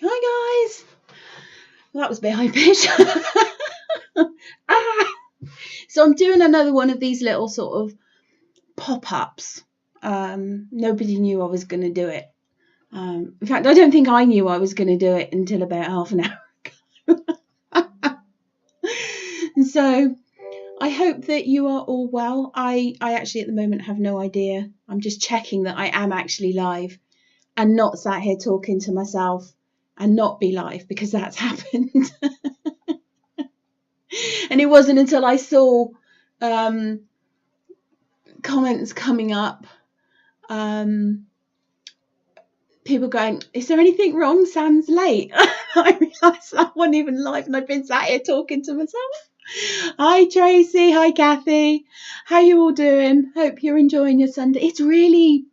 Hi guys. Well, that was a bit high pitched. So I'm doing another one of these little sort of pop-ups. Nobody knew I was going to do it. In fact, I don't think I knew I was going to do it until about half an hour ago. So I hope that you are all well. I actually at the moment have no idea. I'm just checking that I am actually live and not sat here talking to myself and not be live, because that's happened. And it wasn't until I saw comments coming up, people going, is there anything wrong? Sam's late. I realised I wasn't even live and I'd been sat here talking to myself. Hi Tracy, hi Kathy. How you all doing? Hope you're enjoying your Sunday. It's really,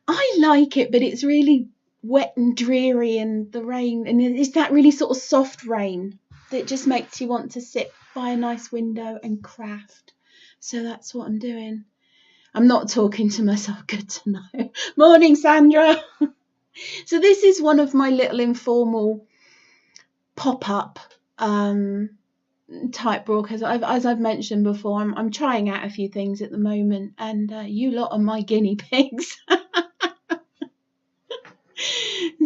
I like it, but it's really wet and dreary, and the rain, and it's that really sort of soft rain that just makes you want to sit by a nice window and craft. So that's what I'm doing. I'm not talking to myself. Good to know. Morning, Sandra. So this is one of my little informal pop-up type broadcasts. As I've mentioned before, I'm trying out a few things at the moment, and you lot are my guinea pigs.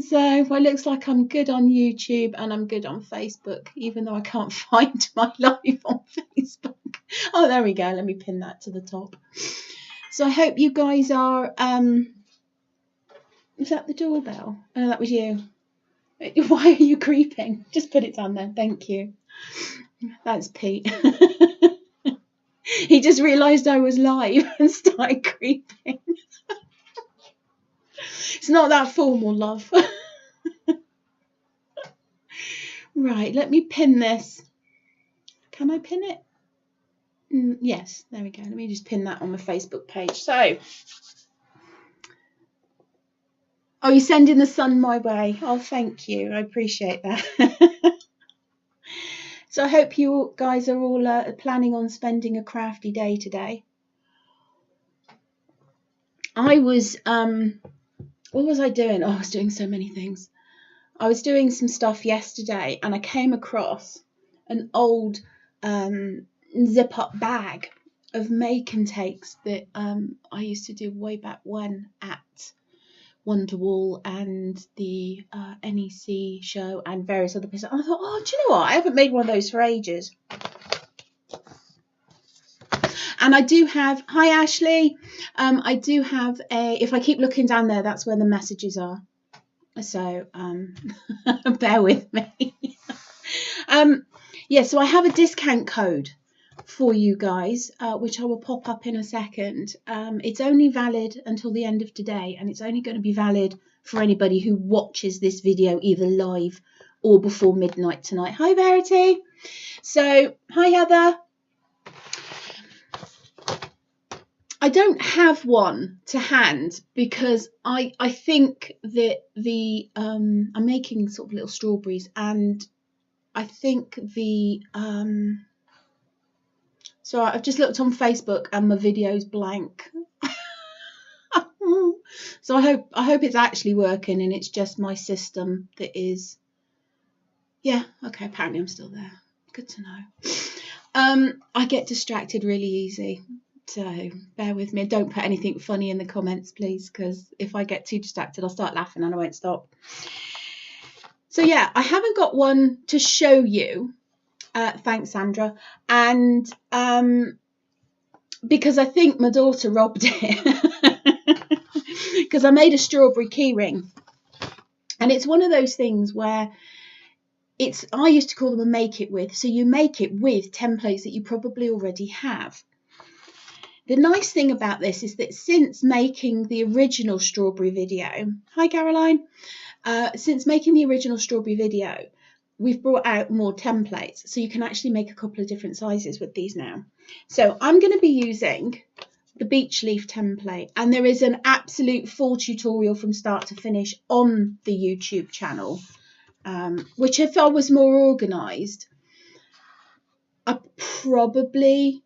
So it looks like I'm good on YouTube and I'm good on Facebook, even though I can't find my live on Facebook. Oh, there we go. Let me pin that to the top. So I hope you guys are... is that the doorbell? Oh, that was you. Why are you creeping? Just put it down there. Thank you. That's Pete. He just realised I was live and started creeping. It's not that formal, love. Right, let me pin this. Can I pin it? Yes, there we go. Let me just pin that on my Facebook page. So, oh, you're sending the sun my way. Oh, thank you. I appreciate that. So I hope you guys are all planning on spending a crafty day today. I was, what was I doing? Oh, I was doing so many things. I was doing some stuff yesterday and I came across an old zip-up bag of make and takes that I used to do way back when at Wonderwall and the NEC show and various other places. I thought, oh, do you know what? I haven't made one of those for ages. And I do have, hi Ashley, I do have a, if I keep looking down there, that's where the messages are. So bear with me. Yeah, so I have a discount code for you guys, which I will pop up in a second. It's only valid until the end of today, and it's only going to be valid for anybody who watches this video either live or before midnight tonight. Hi Verity. So hi Heather. I don't have one to hand because I think that the I'm making sort of little strawberries, and I think the so I've just looked on Facebook and my video's blank. So I hope it's actually working and it's just my system that is. Yeah, okay, apparently I'm still there. Good to know. I get distracted really easy. So bear with me. Don't put anything funny in the comments, please, because if I get too distracted, I'll start laughing and I won't stop. So yeah, I haven't got one to show you. Thanks, Sandra. And because I think my daughter robbed it. Because I made a strawberry keyring. And it's one of those things where I used to call them a make it with. So you make it with templates that you probably already have. The nice thing about this is that since making the original strawberry video, hi Caroline, since making the original strawberry video, we've brought out more templates. So you can actually make a couple of different sizes with these now. So I'm going to be using the beech leaf template, and there is an absolute full tutorial from start to finish on the YouTube channel, which if I was more organised, I probably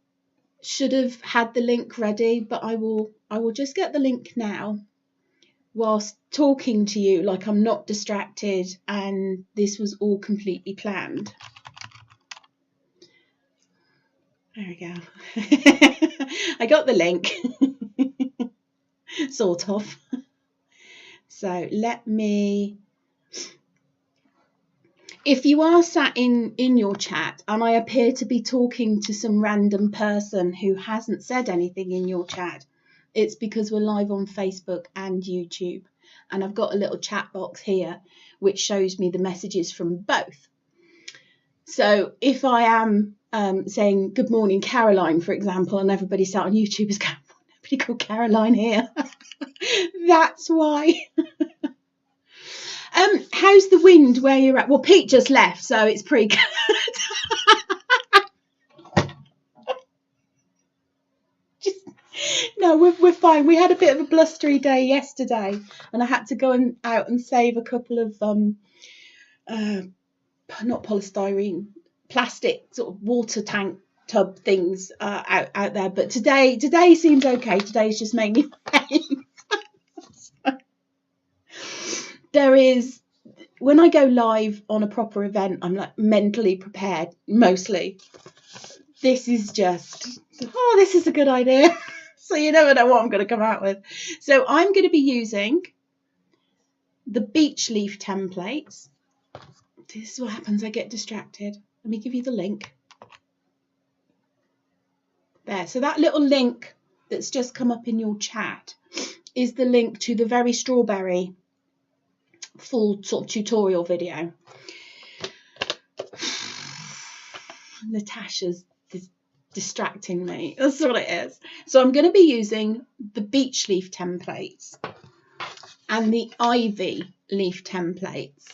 should have had the link ready, but I will just get the link now whilst talking to you, like I'm not distracted, and this was all completely planned. There we go. I got the link. Sort of. So let me, if you are sat in your chat and I appear to be talking to some random person who hasn't said anything in your chat, it's because we're live on Facebook and YouTube, and I've got a little chat box here which shows me the messages from both. So if I am saying good morning Caroline, for example, and everybody sat on YouTube is going, nobody called Caroline here. That's why. How's the wind where you're at? Well, Pete just left, so it's pretty good. No, we're fine. We had a bit of a blustery day yesterday, and I had to go out and save a couple of not polystyrene, plastic sort of water tank tub things out there. But today seems okay. Today's just mainly rain. There is, when I go live on a proper event, I'm like mentally prepared mostly. This is just, oh, this is a good idea. So you never know what I'm going to come out with. So I'm going to be using the beech leaf templates. This is what happens, I get distracted. Let me give you the link. There, so that little link that's just come up in your chat is the link to the Very Strawberry full sort of tutorial video. Natasha's distracting me. That's what it is. So I'm going to be using the beech leaf templates and the ivy leaf templates.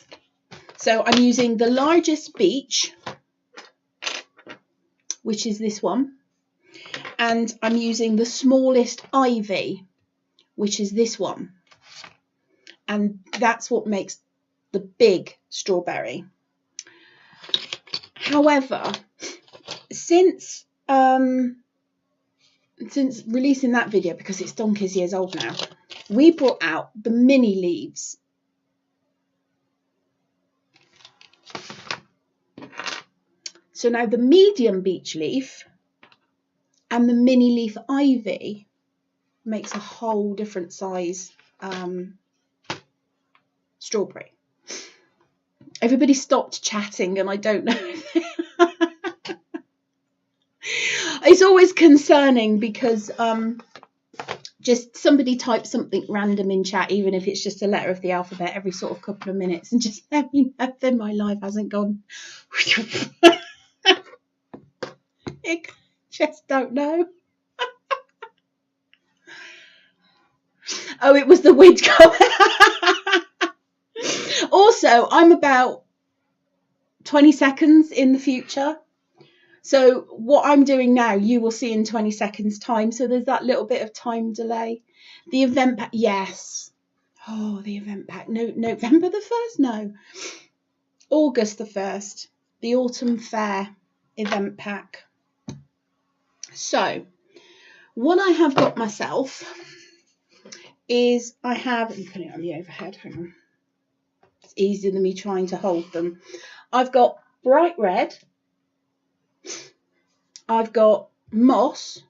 So I'm using the largest beech, which is this one, and I'm using the smallest ivy, which is this one. And that's what makes the big strawberry. However, since releasing that video, because it's donkey's years old now, we brought out the mini leaves. So now the medium beech leaf and the mini leaf ivy makes a whole different size strawberry. Everybody stopped chatting, and I don't know. It's always concerning because just somebody types something random in chat, even if it's just a letter of the alphabet, every sort of couple of minutes, and just let me know that my life hasn't gone. I just don't know. Oh, it was the wind coming. Also, I'm about 20 seconds in the future. So what I'm doing now, you will see in 20 seconds time. So there's that little bit of time delay. The event pack, yes. Oh, the event pack. No, November the 1st? No. August the 1st. The Autumn Fair event pack. So what I have got myself is I have, let me put it on the overhead, hang on. It's easier than me trying to hold them. I've got bright red, I've got moss,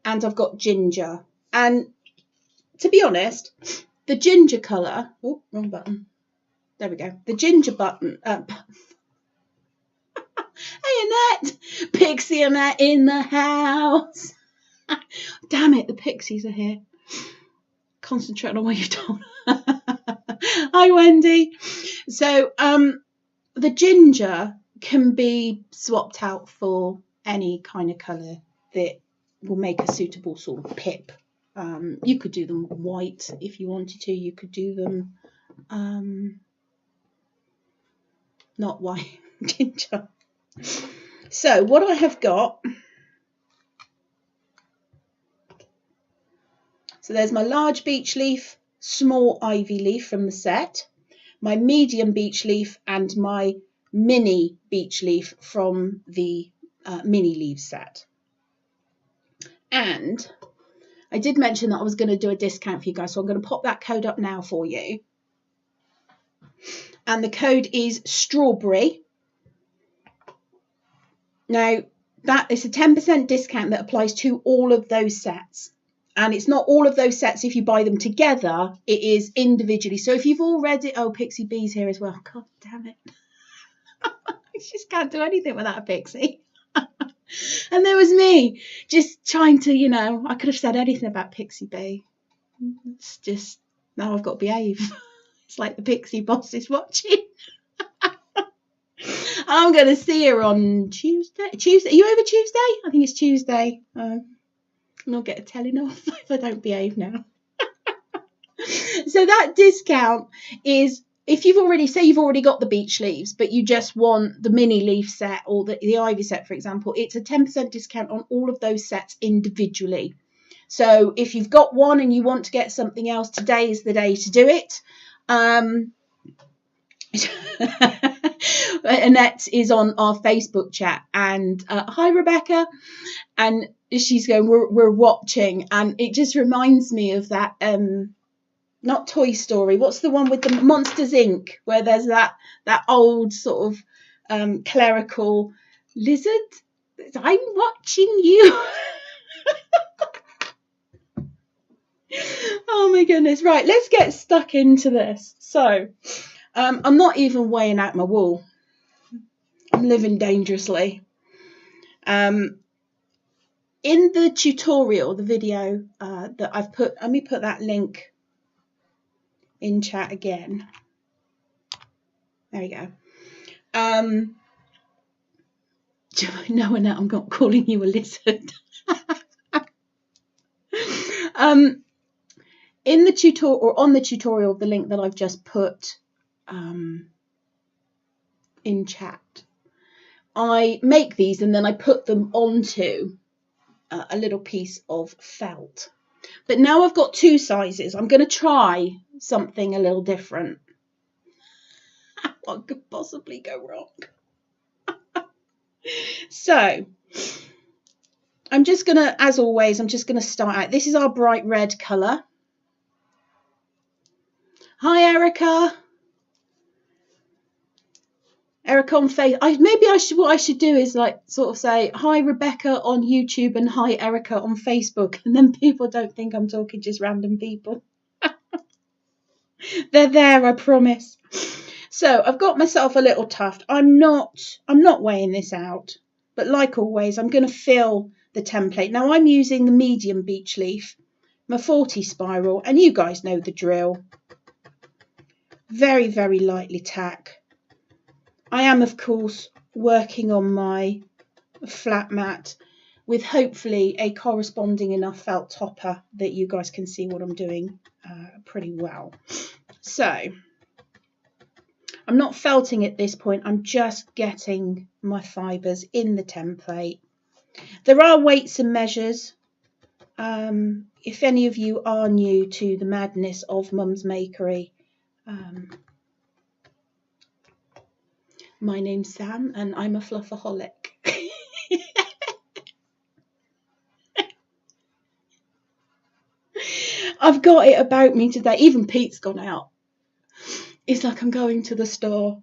and I've got ginger. And to be honest, the ginger colour, oh, wrong button. There we go. The ginger button, hey Annette, Pixie Annette in the house. Damn it, the pixies are here. Concentrate on what you've done. Hi Wendy. So the ginger can be swapped out for any kind of colour that will make a suitable sort of pip. You could do them white if you wanted to. You could do them not white, ginger. So what I have got, so there's my large beech leaf, small ivy leaf from the set, my medium beech leaf, and my mini beech leaf from the mini leaf set. And I did mention that I was going to do a discount for you guys, so I'm going to pop that code up now for you. And the code is strawberry. Now, that is a 10% discount that applies to all of those sets. And it's not all of those sets if you buy them together, it is individually. So if you've already, oh, Pixie B's here as well. God damn it. I just can't do anything without a Pixie. And there was me just trying to, you know, I could have said anything about Pixie B. It's just, now I've got to behave. It's like the Pixie boss is watching. I'm going to see her on Tuesday. Are you over Tuesday? I think it's Tuesday. I'll get a telling off if I don't behave now. So that discount is, if you've already got the beech leaves, but you just want the mini leaf set or the ivy set, for example, it's a 10% discount on all of those sets individually. So if you've got one and you want to get something else, today is the day to do it. Annette is on our Facebook chat, and hi Rebecca, and she's going, we're watching, and it just reminds me of that not Toy Story, what's the one with the Monsters Inc., where there's that old sort of clerical lizard, I'm watching you. Oh my goodness. Right, let's get stuck into this. So I'm not even weighing out my wool. I'm living dangerously. In the tutorial, the video that I've put, let me put that link in chat again. There we go. No, Annette, I'm not calling you a lizard. In the tutorial, or on the tutorial, the link that I've just put in chat, I make these and then I put them onto a little piece of felt. But now I've got two sizes. I'm going to try something a little different. What could possibly go wrong? So I'm just going to, as always, I'm just going to start out. This is our bright red colour. Hi, Erica. Erica on Facebook. What I should do is like sort of say hi Rebecca on YouTube and hi Erica on Facebook, and then people don't think I'm talking just random people. They're there, I promise. So I've got myself a little tuft. I'm not weighing this out, but like always, I'm going to fill the template. Now I'm using the medium beech leaf, my 40 spiral, and you guys know the drill. Very, very lightly tack. I am, of course, working on my flat mat with hopefully a corresponding enough felt topper that you guys can see what I'm doing pretty well. So I'm not felting at this point. I'm just getting my fibres in the template. There are weights and measures. If any of you are new to the madness of Mum's Makery, my name's Sam and I'm a fluffaholic. I've got it about me today. Even Pete's gone out. It's like I'm going to the store.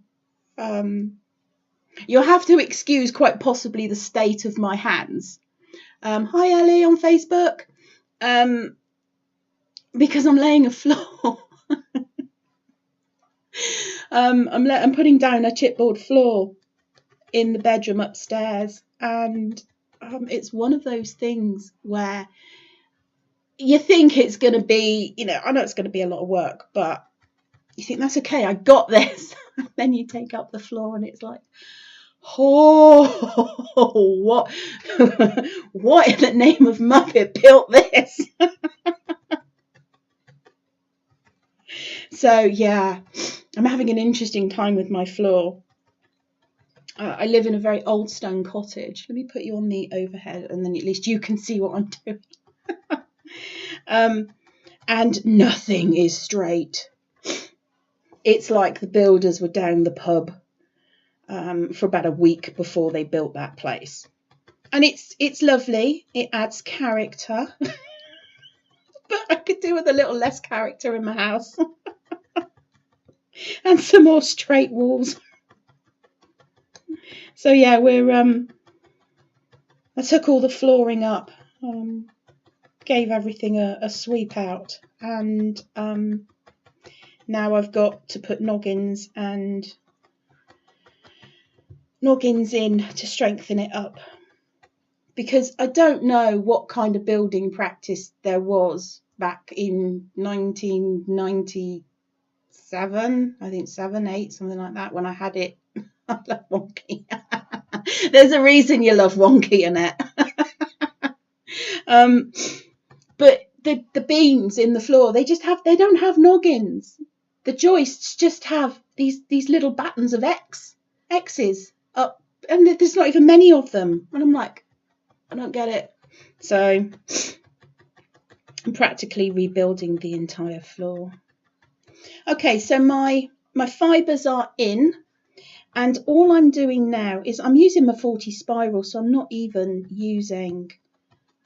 You'll have to excuse quite possibly the state of my hands. Hi Ellie on Facebook. Because I'm laying a floor. I'm putting down a chipboard floor in the bedroom upstairs, and it's one of those things where you think it's going to be, you know, I know it's going to be a lot of work, but you think that's okay, I got this. Then you take up the floor and it's like, oh, what in the name of Muppet built this? So yeah, I'm having an interesting time with my floor. I live in a very old stone cottage. Let me put you on the overhead and then at least you can see what I'm doing. And nothing is straight. It's like the builders were down the pub for about a week before they built that place. And it's lovely. It adds character. could do with a little less character in my house. And some more straight walls. So yeah, I took all the flooring up, gave everything a sweep out, and now I've got to put noggins in to strengthen it up, because I don't know what kind of building practice there was back in 1997, I think 7, 8, something like that, when I had it. I love wonky. There's a reason you love wonky, Annette. But the beams in the floor, they don't have noggins. The joists just have these little battens of X's up, and there's not even many of them. And I'm like, I don't get it. So I'm practically rebuilding the entire floor. Okay, so my fibres are in, and all I'm doing now is I'm using my 40 spiral, so I'm not even using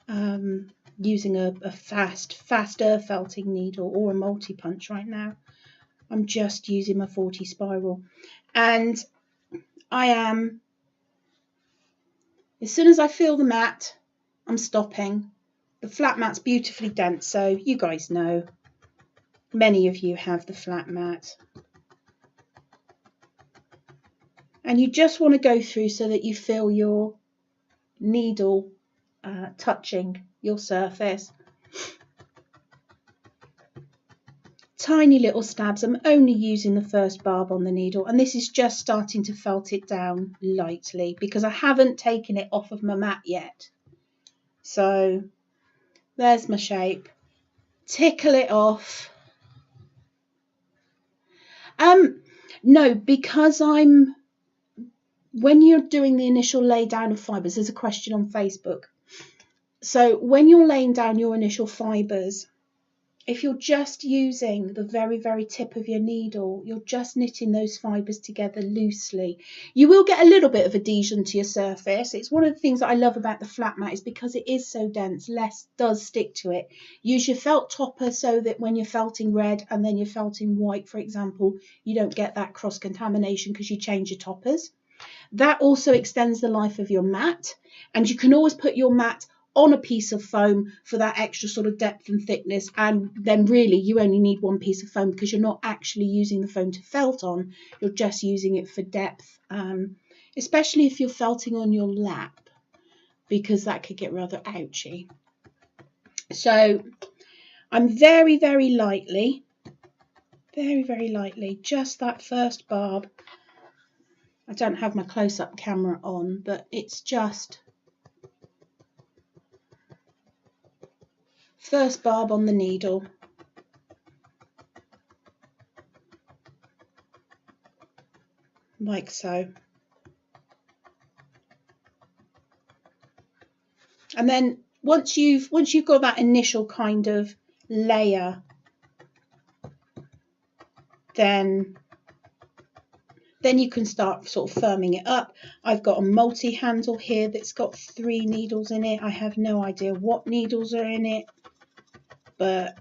a faster felting needle or a multi-punch right now. I'm just using my 40 spiral, and I am, as soon as I feel the mat, I'm stopping. The flat mat's beautifully dense, so you guys know, many of you have the flat mat, and you just want to go through so that you feel your needle touching your surface. Tiny little stabs. I'm only using the first barb on the needle, and this is just starting to felt it down lightly because I haven't taken it off of my mat yet. So there's my shape. Tickle it off. No, because when you're doing the initial lay down of fibres, there's a question on Facebook. So when you're laying down your initial fibres, if you're just using the very, very tip of your needle, you're just knitting those fibres together loosely. You will get a little bit of adhesion to your surface. It's one of the things that I love about the flat mat, is because it is so dense, less does stick to it. Use your felt topper so that when you're felting red and then you're felting white, for example, you don't get that cross-contamination because you change your toppers. That also extends the life of your mat, and you can always put your mat on a piece of foam for that extra sort of depth and thickness, and then really you only need one piece of foam because you're not actually using the foam to felt on, you're just using it for depth, especially if you're felting on your lap, because that could get rather ouchy. So I'm very, very lightly, just that first barb. I don't have my close-up camera on, but it's just first barb on the needle, like so. And then once you've got that initial kind of layer, then you can start sort of firming it up. I've got a multi-handle here that's got 3 needles in it. I have no idea what needles are in it, but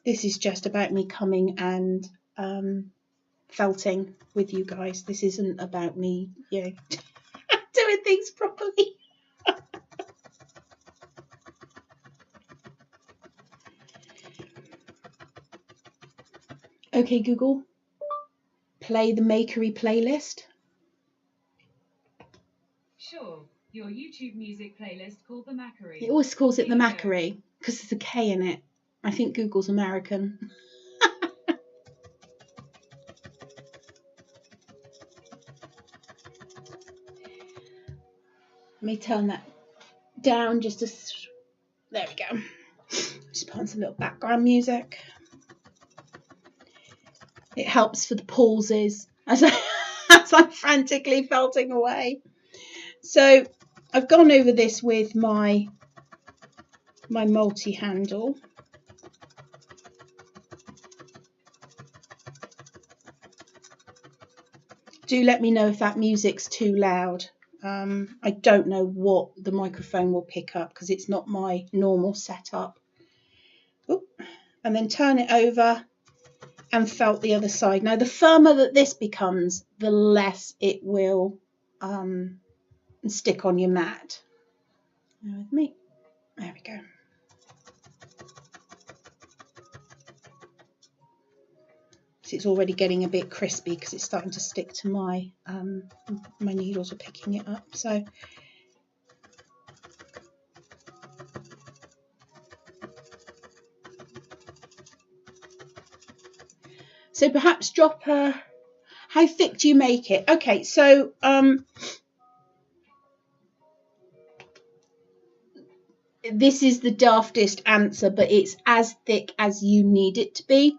this is just about me coming and felting with you guys. This isn't about me, doing things properly. Okay, Google, play the Makery playlist. Sure, your YouTube music playlist called the Makery. It always calls it the Makery because there's a K in it. I think Google's American. Let me turn that down just to... There we go. Just put on some little background music. It helps for the pauses as I'm frantically felting away. So I've gone over this with my multi-handle. Do let me know if that music's too loud. I don't know what the microphone will pick up because it's not my normal setup. Oop. And then turn it over and felt the other side. Now, the firmer that this becomes, the less it will stick on your mat. Bear with me. There we go. So it's already getting a bit crispy because it's starting to stick to my my needles are picking it up. So perhaps drop a, how thick do you make it? Okay, so this is the daftest answer, but it's as thick as you need it to be.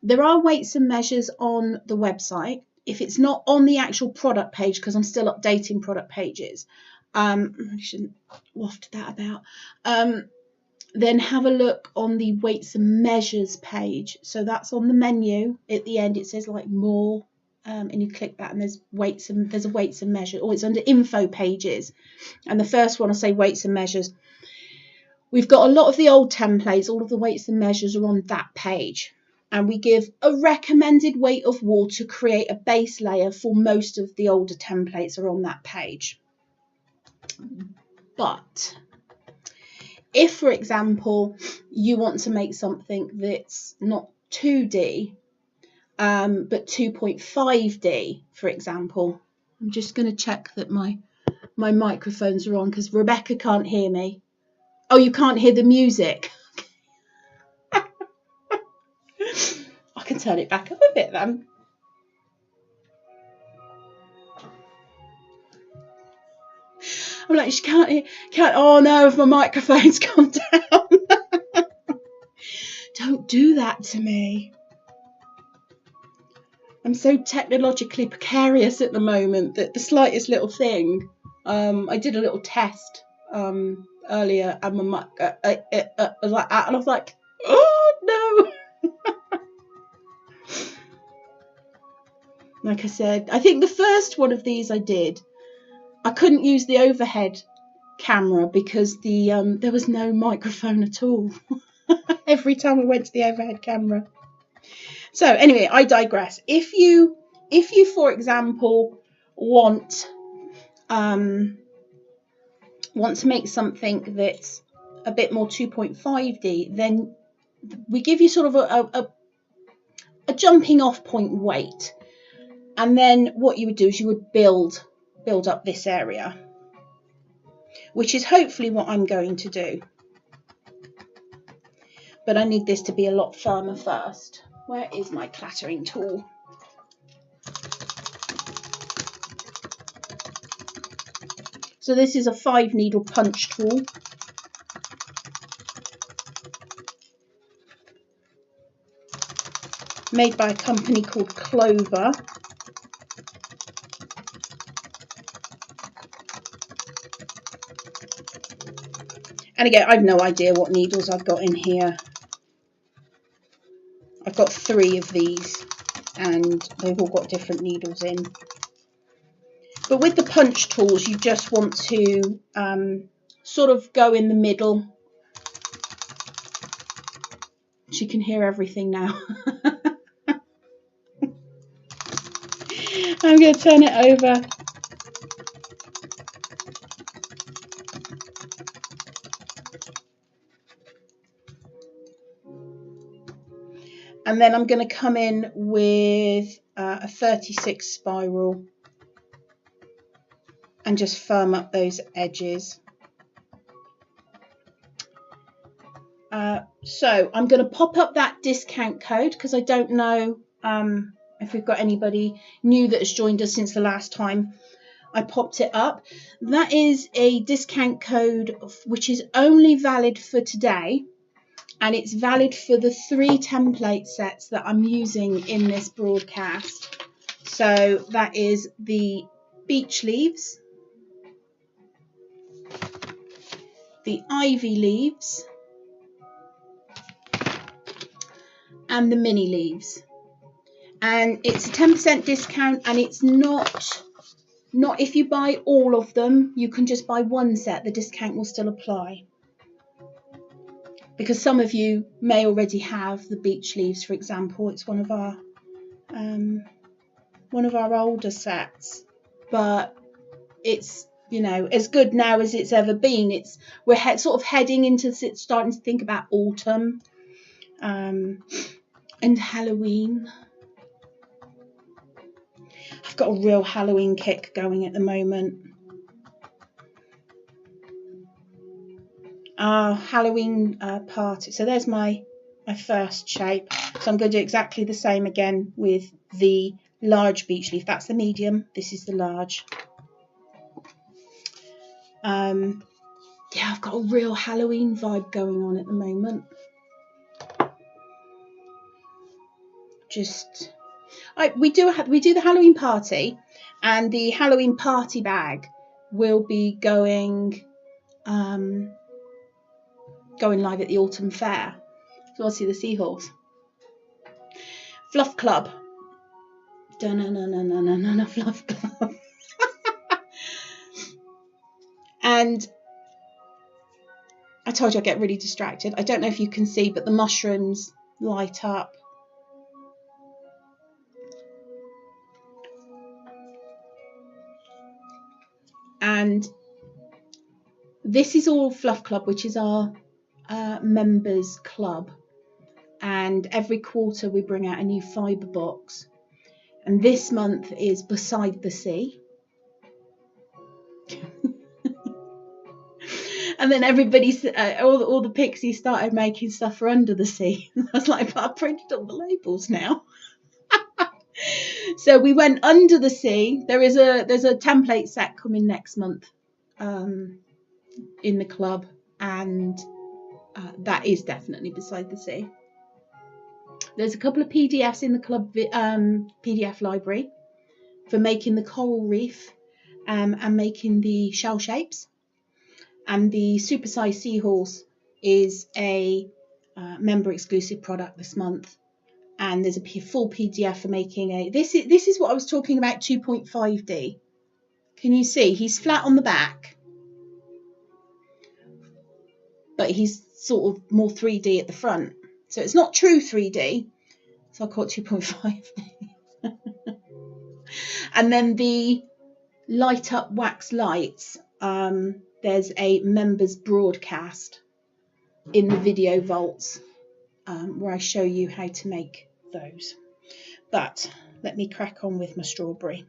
There are weights and measures on the website. If it's not on the actual product page, because I'm still updating product pages, I shouldn't waft that about, then have a look on the weights and measures page. So that's on the menu at the end. It says like more, and you click that and there's a weights and measures, or it's under info pages. And the first one will say weights and measures. We've got a lot of the old templates, all of the weights and measures are on that page. And we give a recommended weight of wool to create a base layer for most of the older templates are on that page. But if, for example, you want to make something that's not 2D, but 2.5D, for example, I'm just going to check that my microphones are on because Rebecca can't hear me. Oh, you can't hear the music. I can turn it back up a bit then. I'm like, she can't hear, oh no, if my microphone's gone down. Don't do that to me. I'm so technologically precarious at the moment that the slightest little thing, I did a little test earlier and my mic was like that, and I was like, oh no. Like I said, I think the first one of these I did, I couldn't use the overhead camera because there was no microphone at all. Every time I went to the overhead camera. So anyway, I digress. If you for example want to make something that's a bit more 2.5D, then we give you sort of a jumping off point weight. And then what you would do is you would build up this area, which is hopefully what I'm going to do. But I need this to be a lot firmer first. Where is my clattering tool? So this is a 5-needle punch tool. Made by a company called Clover. And again, I've no idea what needles I've got in here. I've got 3 of these and they've all got different needles in. But with the punch tools, you just want to sort of go in the middle. She can hear everything now. I'm going to turn it over. And then I'm going to come in with a 36 spiral and just firm up those edges. So I'm going to pop up that discount code because I don't know if we've got anybody new that has joined us since the last time I popped it up. That is a discount code which is only valid for today. And it's valid for the 3 template sets that I'm using in this broadcast. So that is the beech leaves, the ivy leaves, and the mini leaves. And it's a 10% discount, and it's not Not if you buy all of them, you can just buy one set, the discount will still apply. Because some of you may already have the beach leaves, for example. It's one of our older sets, but it's, you know, as good now as it's ever been. We're sort of heading into starting to think about autumn and Halloween. I've got a real Halloween kick going at the moment. Halloween party. So there's my first shape. So I'm going to do exactly the same again with the large beech leaf. That's the medium. This is the large. Yeah, I've got a real Halloween vibe going on at the moment. We do the Halloween party, and the Halloween party bag will be going live at the autumn fair. So I'll see the seahorse. Fluff Club. Dun-na-na-na-na-na-na, Fluff Club. And I told you I get really distracted. I don't know if you can see, but the mushrooms light up. And this is all Fluff Club, which is our members club. And every quarter we bring out a new fibre box. And this month is Beside the Sea. And then everybody, all the pixies started making stuff for Under the Sea. I was like, but I printed all the labels now. So we went Under the Sea. There's a template set coming next month in the club, and that is definitely Beside the Sea. There's a couple of PDFs in the club PDF library for making the coral reef and making the shell shapes. And the supersized seahorse is a member exclusive product this month. And there's a full PDF for making this is what I was talking about, 2.5D. Can you see? He's flat on the back, but he's sort of more 3D at the front. So it's not true 3D. So I call it 2.5D. And then the light up wax lights. There's a members broadcast in the video vaults where I show you how to make those. But let me crack on with my strawberry.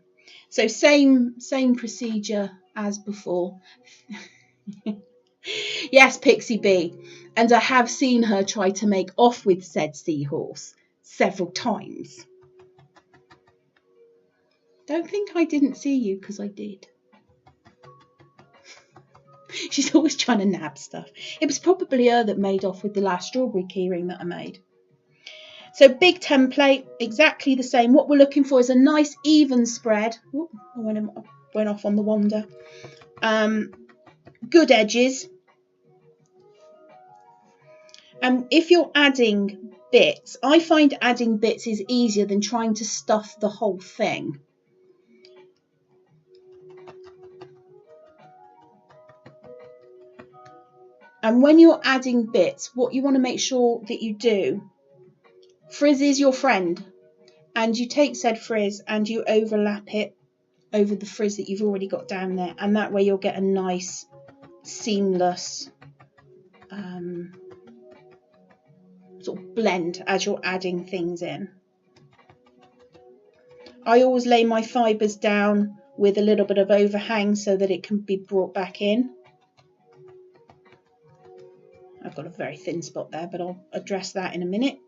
So same procedure as before. Yes, Pixie Bee. And I have seen her try to make off with said seahorse several times. Don't think I didn't see you, because I did. She's always trying to nab stuff. It was probably her that made off with the last strawberry keyring that I made. So big template, exactly the same. What we're looking for is a nice even spread. Ooh, I went off on the wander. Good edges. And if you're adding bits, I find adding bits is easier than trying to stuff the whole thing. And when you're adding bits, what you want to make sure that you do, frizz is your friend, and you take said frizz and you overlap it over the frizz that you've already got down there, and that way you'll get a nice seamless sort of blend as you're adding things in. I always lay my fibres down with a little bit of overhang so that it can be brought back in. I've got a very thin spot there, but I'll address that in a minute.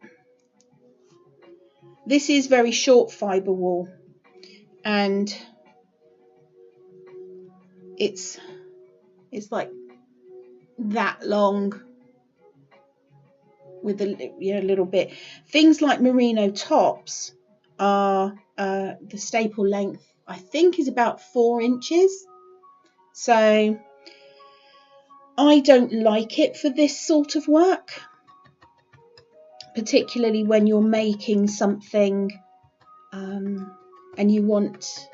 This is very short fibre wool, and it's like that long with a little bit. Things like merino tops are the staple length, I think, is about 4 inches. So I don't like it for this sort of work, particularly when you're making something and you want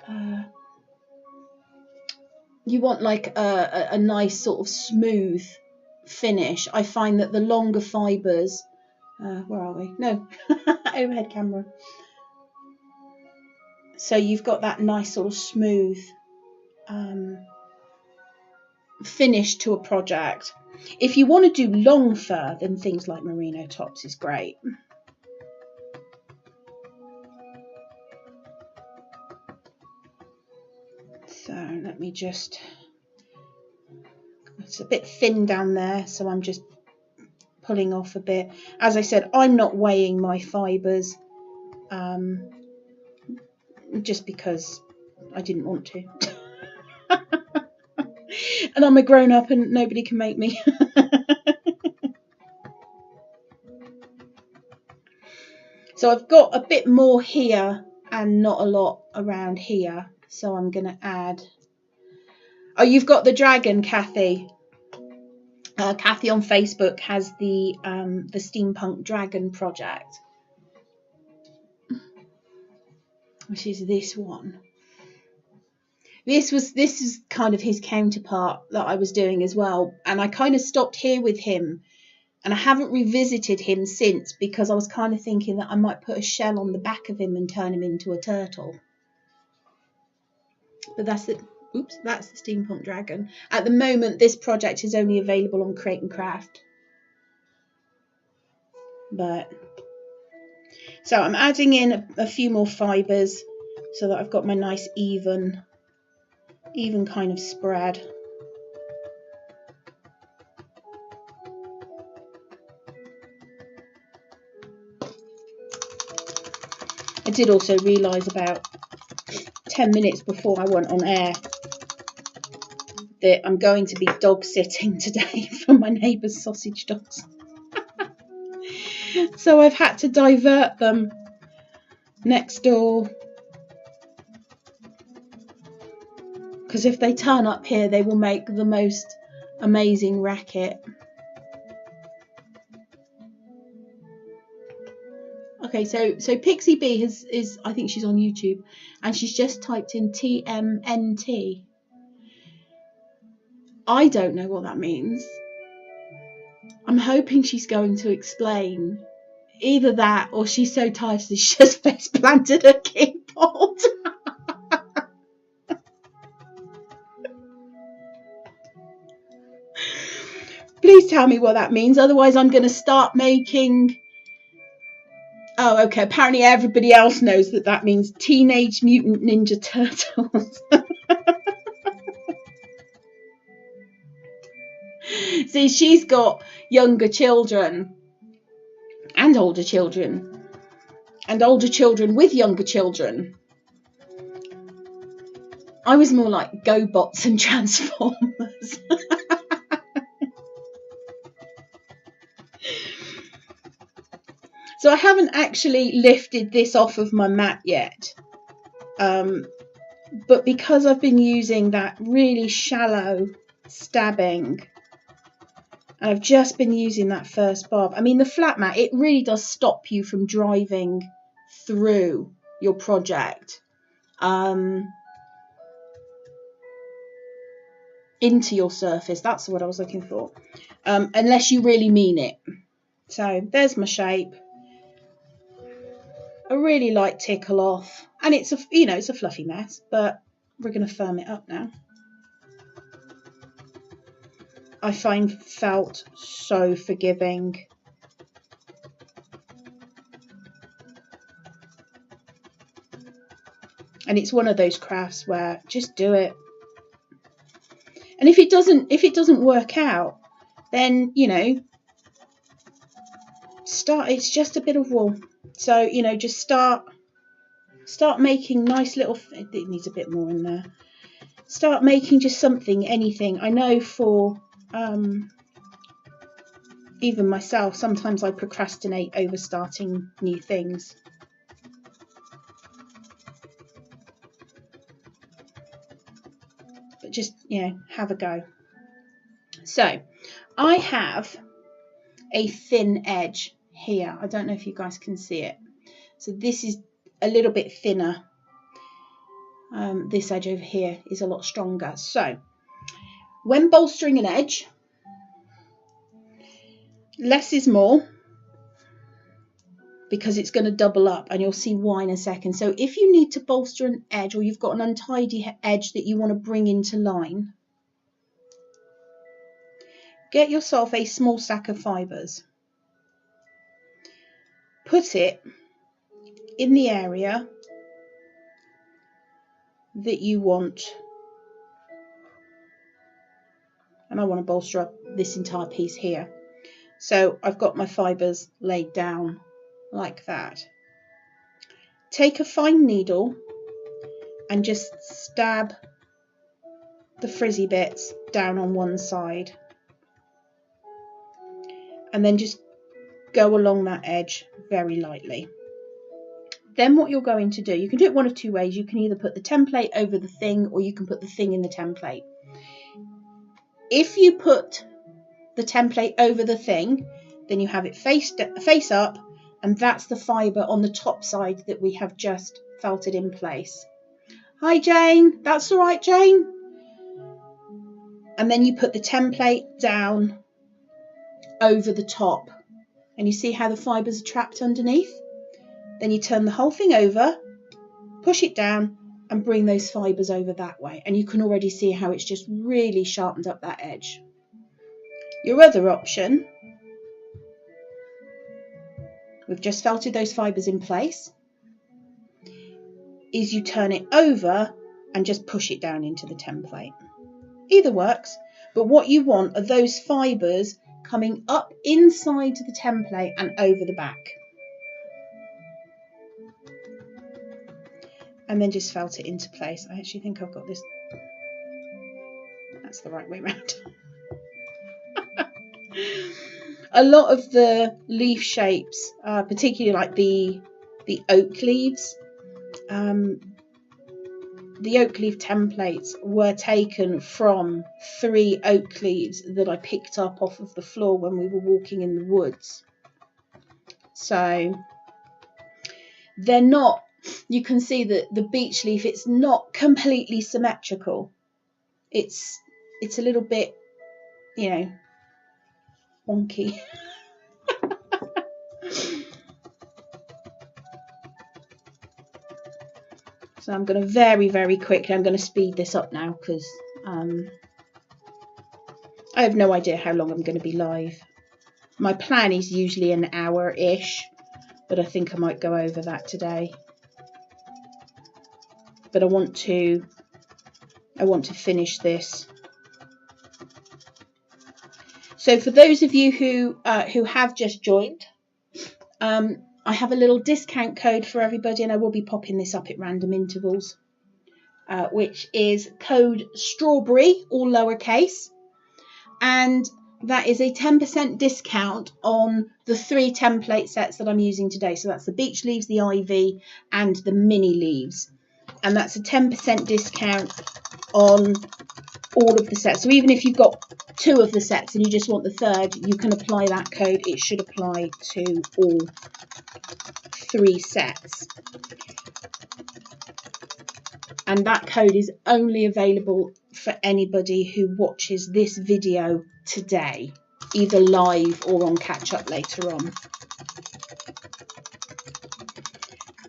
you want like a nice sort of smooth finish, I find that the longer fibres, where are we? No, overhead camera. So you've got that nice sort of smooth finish to a project. If you want to do long fur, then things like merino tops is great. So let me just, it's a bit thin down there, so I'm just pulling off a bit. As I said, I'm not weighing my fibres, just because I didn't want to. And I'm a grown-up and nobody can make me. So I've got a bit more here and not a lot around here. So I'm going to add... Oh, you've got the dragon, Kathy. Kathy on Facebook has the Steampunk Dragon project, which is this one. This is kind of his counterpart that I was doing as well, and I kind of stopped here with him, and I haven't revisited him since because I was kind of thinking that I might put a shell on the back of him and turn him into a turtle. But that's the Steampunk Dragon. At the moment, this project is only available on Create and Craft. But so I'm adding in a few more fibres so that I've got my nice even kind of spread. I did also realise about 10 minutes before I went on air that I'm going to be dog sitting today for my neighbour's sausage dogs. So I've had to divert them next door, because if they turn up here they will make the most amazing racket. Okay, so Pixie Bee is I think she's on YouTube, and she's just typed in TMNT. I don't know what that means. I'm hoping she's going to explain either that, or she's so tired that she just face planted her keyboard. Please tell me what that means, otherwise I'm going to start making... Oh, okay, apparently everybody else knows that means Teenage Mutant Ninja Turtles. See, she's got younger children and older children with younger children. I was more like GoBots and Transformers. So I haven't actually lifted this off of my mat yet, but because I've been using that really shallow stabbing, and I've just been using that first barb. I mean, the flat mat, it really does stop you from driving through your project into your surface. That's what I was looking for, unless you really mean it. So there's my shape. A really light tickle off, and it's a fluffy mess, but we're going to firm it up now. I find felt so forgiving. And it's one of those crafts where just do it. And if it doesn't work out, then start. It's just a bit of wool. So just start making nice little. It needs a bit more in there. Start making just something, anything. I know for even myself, sometimes I procrastinate over starting new things. But just have a go. So I have a thin edge here. I don't know if you guys can see it. So this is a little bit thinner. This edge over here is a lot stronger. So When bolstering an edge, less is more, because it's going to double up, and you'll see why in a second. So if you need to bolster an edge, or you've got an untidy edge that you want to bring into line, get yourself a small stack of fibres. Put it in the area that you want, and I want to bolster up this entire piece here. So I've got my fibres laid down like that. Take a fine needle and just stab the frizzy bits down on one side, and then just go along that edge very lightly. Then what you're going to do, you can do it one of two ways. You can either put the template over the thing, or you can put the thing in the template. If you put the template over the thing, then you have it face up, and that's the fibre on the top side that we have just felted in place. Hi Jane, that's all right Jane. And then you put the template down over the top, and you see how the fibres are trapped underneath. Then you turn the whole thing over, push it down, and bring those fibres over that way, and you can already see how it's just really sharpened up that edge. Your other option, we've just felted those fibres in place, is you turn it over and just push it down into the template. Either works, but what you want are those fibres coming up inside the template and over the back. And then just felt it into place. I actually think I've got this, that's the right way around. A lot of the leaf shapes, particularly like the oak leaves, the oak leaf templates were taken from 3 oak leaves that I picked up off of the floor when we were walking in the woods. So they're not, you can see that the beech leaf, it's not completely symmetrical. It's a little bit, you know, wonky. So I'm going to very quickly, I'm going to speed this up now, because I have no idea how long I'm going to be live. My plan is usually an hour-ish, but I think I might go over that today. But I want to finish this. So for those of you who have just joined, I have a little discount code for everybody, and I will be popping this up at random intervals, which is code strawberry, all lowercase, and that is a 10% discount on the 3 template sets that I'm using today. So that's the beech leaves, the ivy, and the mini leaves, and that's a 10% discount on all of the sets. So even if you've got 2 of the sets and you just want the 3rd, you can apply that code. It should apply to all 3 sets. And that code is only available for anybody who watches this video today, either live or on catch up later on.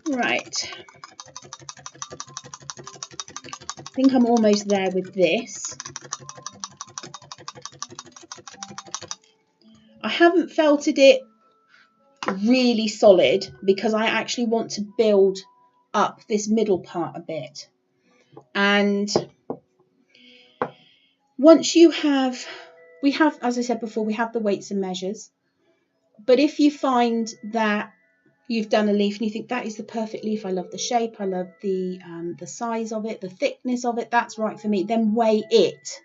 Right. I think I'm almost there with this. I haven't felted it really solid because I actually want to build up this middle part a bit. And once you have, we have, as I said before, we have the weights and measures. But if you find that you've done a leaf and you think that is the perfect leaf, I love the shape, I love the size of it, the thickness of it, that's right for me, then weigh it.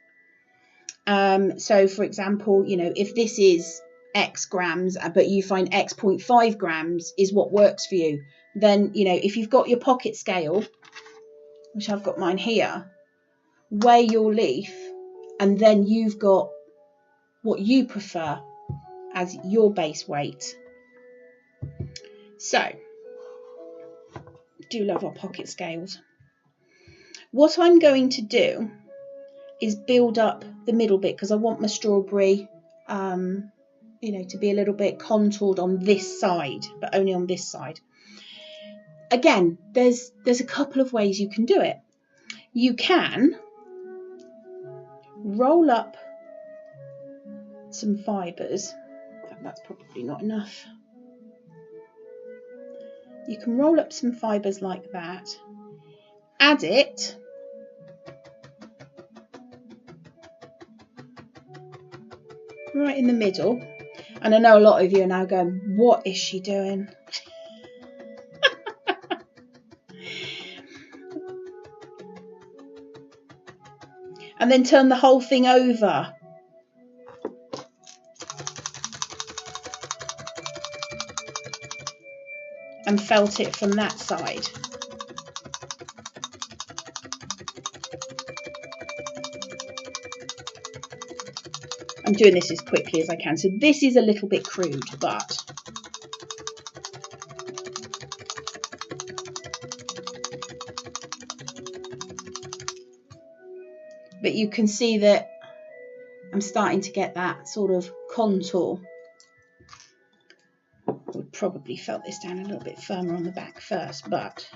So for example, you know, if this is X grams, but you find X 0.5 grams is what works for you, then, you know, if you've got your pocket scale, which I've got mine here, weigh your leaf, and then you've got what you prefer as your base weight. So, do love our pocket scales. What I'm going to do is build up the middle bit, because I want my strawberry you know, to be a little bit contoured on this side, but only on this side. Again, there's a couple of ways you can do it. You can roll up some fibres. That's probably not enough. You can roll up some fibres like that, add it right in the middle. And I know a lot of you are now going, what is she doing? And then turn the whole thing over. And felt it from that side. I'm doing this as quickly as I can, so this is a little bit crude, but you can see that I'm starting to get that sort of contour. I would probably felt this down a little bit firmer on the back first, but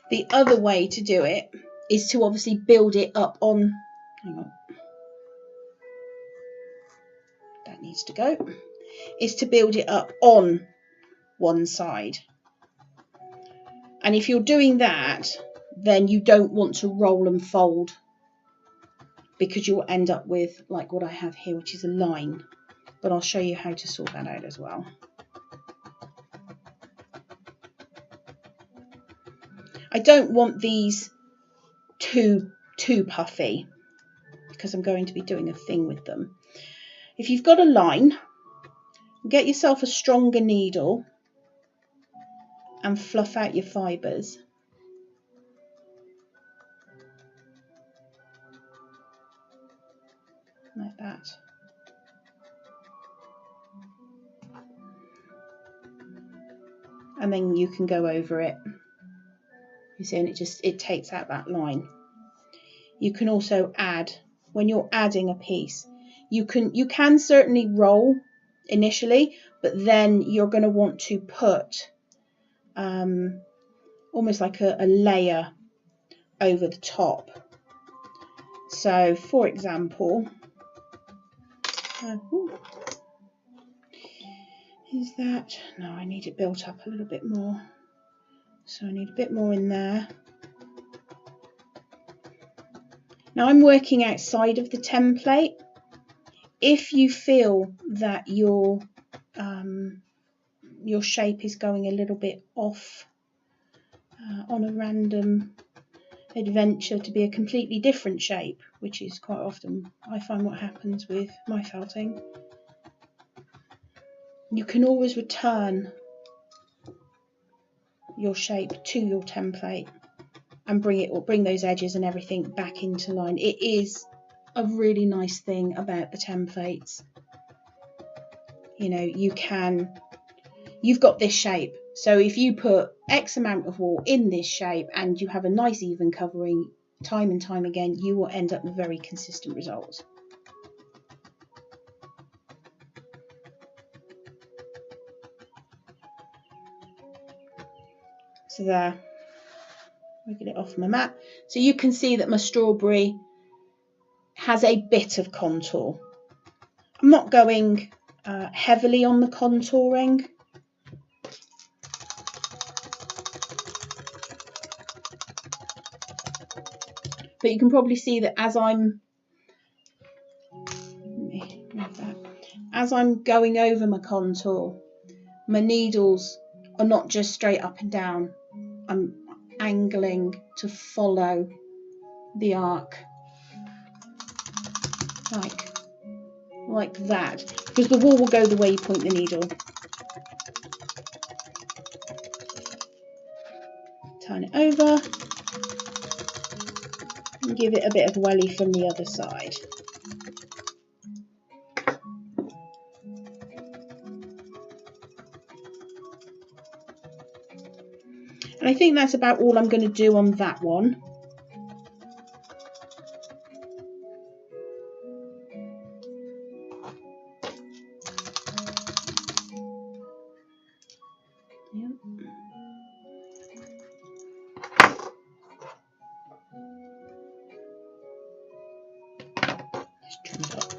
the other way to do it is to obviously build it up on, hang on, that needs to go, is to build it up on one side. And if you're doing that, then you don't want to roll and fold, because you'll end up with like what I have here, which is a line. But I'll show you how to sort that out as well. I don't want these too puffy, because I'm going to be doing a thing with them. If you've got a line, get yourself a stronger needle and fluff out your fibres. Like that. And then you can go over it. You see, and it takes out that line. You can also add, when you're adding a piece, you can certainly roll initially, but then you're going to want to put almost like a layer over the top. So for example, is that, no, I need it built up a little bit more, so I need a bit more in there. Now I'm working outside of the template. If you feel that your shape is going a little bit off on a random adventure to be a completely different shape, which is quite often I find what happens with my felting, you can always return your shape to your template and bring those edges and everything back into line. It is a really nice thing about the templates. You know, you've got this shape, so if you put X amount of wool in this shape and you have a nice even covering time and time again, you will end up with very consistent results. So there, I'll get it off my mat. So you can see that my strawberry has a bit of contour. I'm not going heavily on the contouring. But you can probably see that as I'm going over my contour, my needles are not just straight up and down. I'm angling to follow the arc like that, because the wool will go the way you point the needle. Turn it over and give it a bit of welly from the other side. And I think that's about all I'm going to do on that one. Yep. Just trim it up.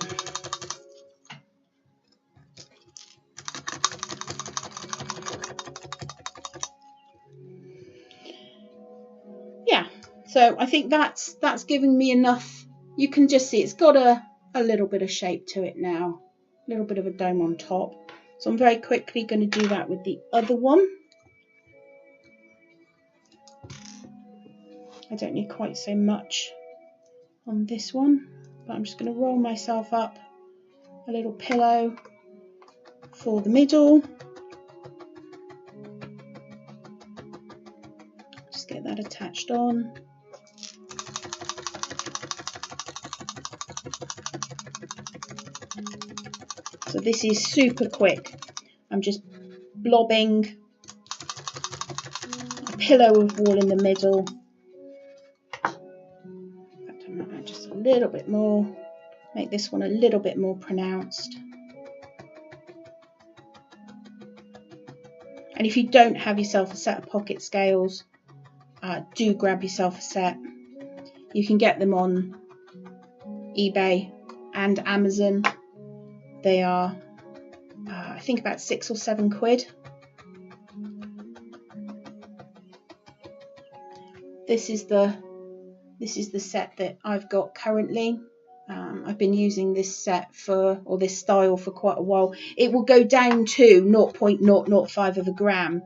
Yeah, so I think that's giving me enough. You can just see it's got a little bit of shape to it now, a little bit of a dome on top. So I'm very quickly going to do that with the other one. I don't need quite so much on this one, but I'm just going to roll myself up a little pillow for the middle. Just get that attached on. So this is super quick. I'm just blobbing a pillow of wool in the middle. In fact, I might add just a little bit more, make this one a little bit more pronounced. And if you don't have yourself a set of pocket scales, do grab yourself a set. You can get them on eBay and Amazon. They are, I think, about £6 or £7. This is the set that I've got currently. I've been using this set or this style for quite a while. It will go down to 0.005 of a gram,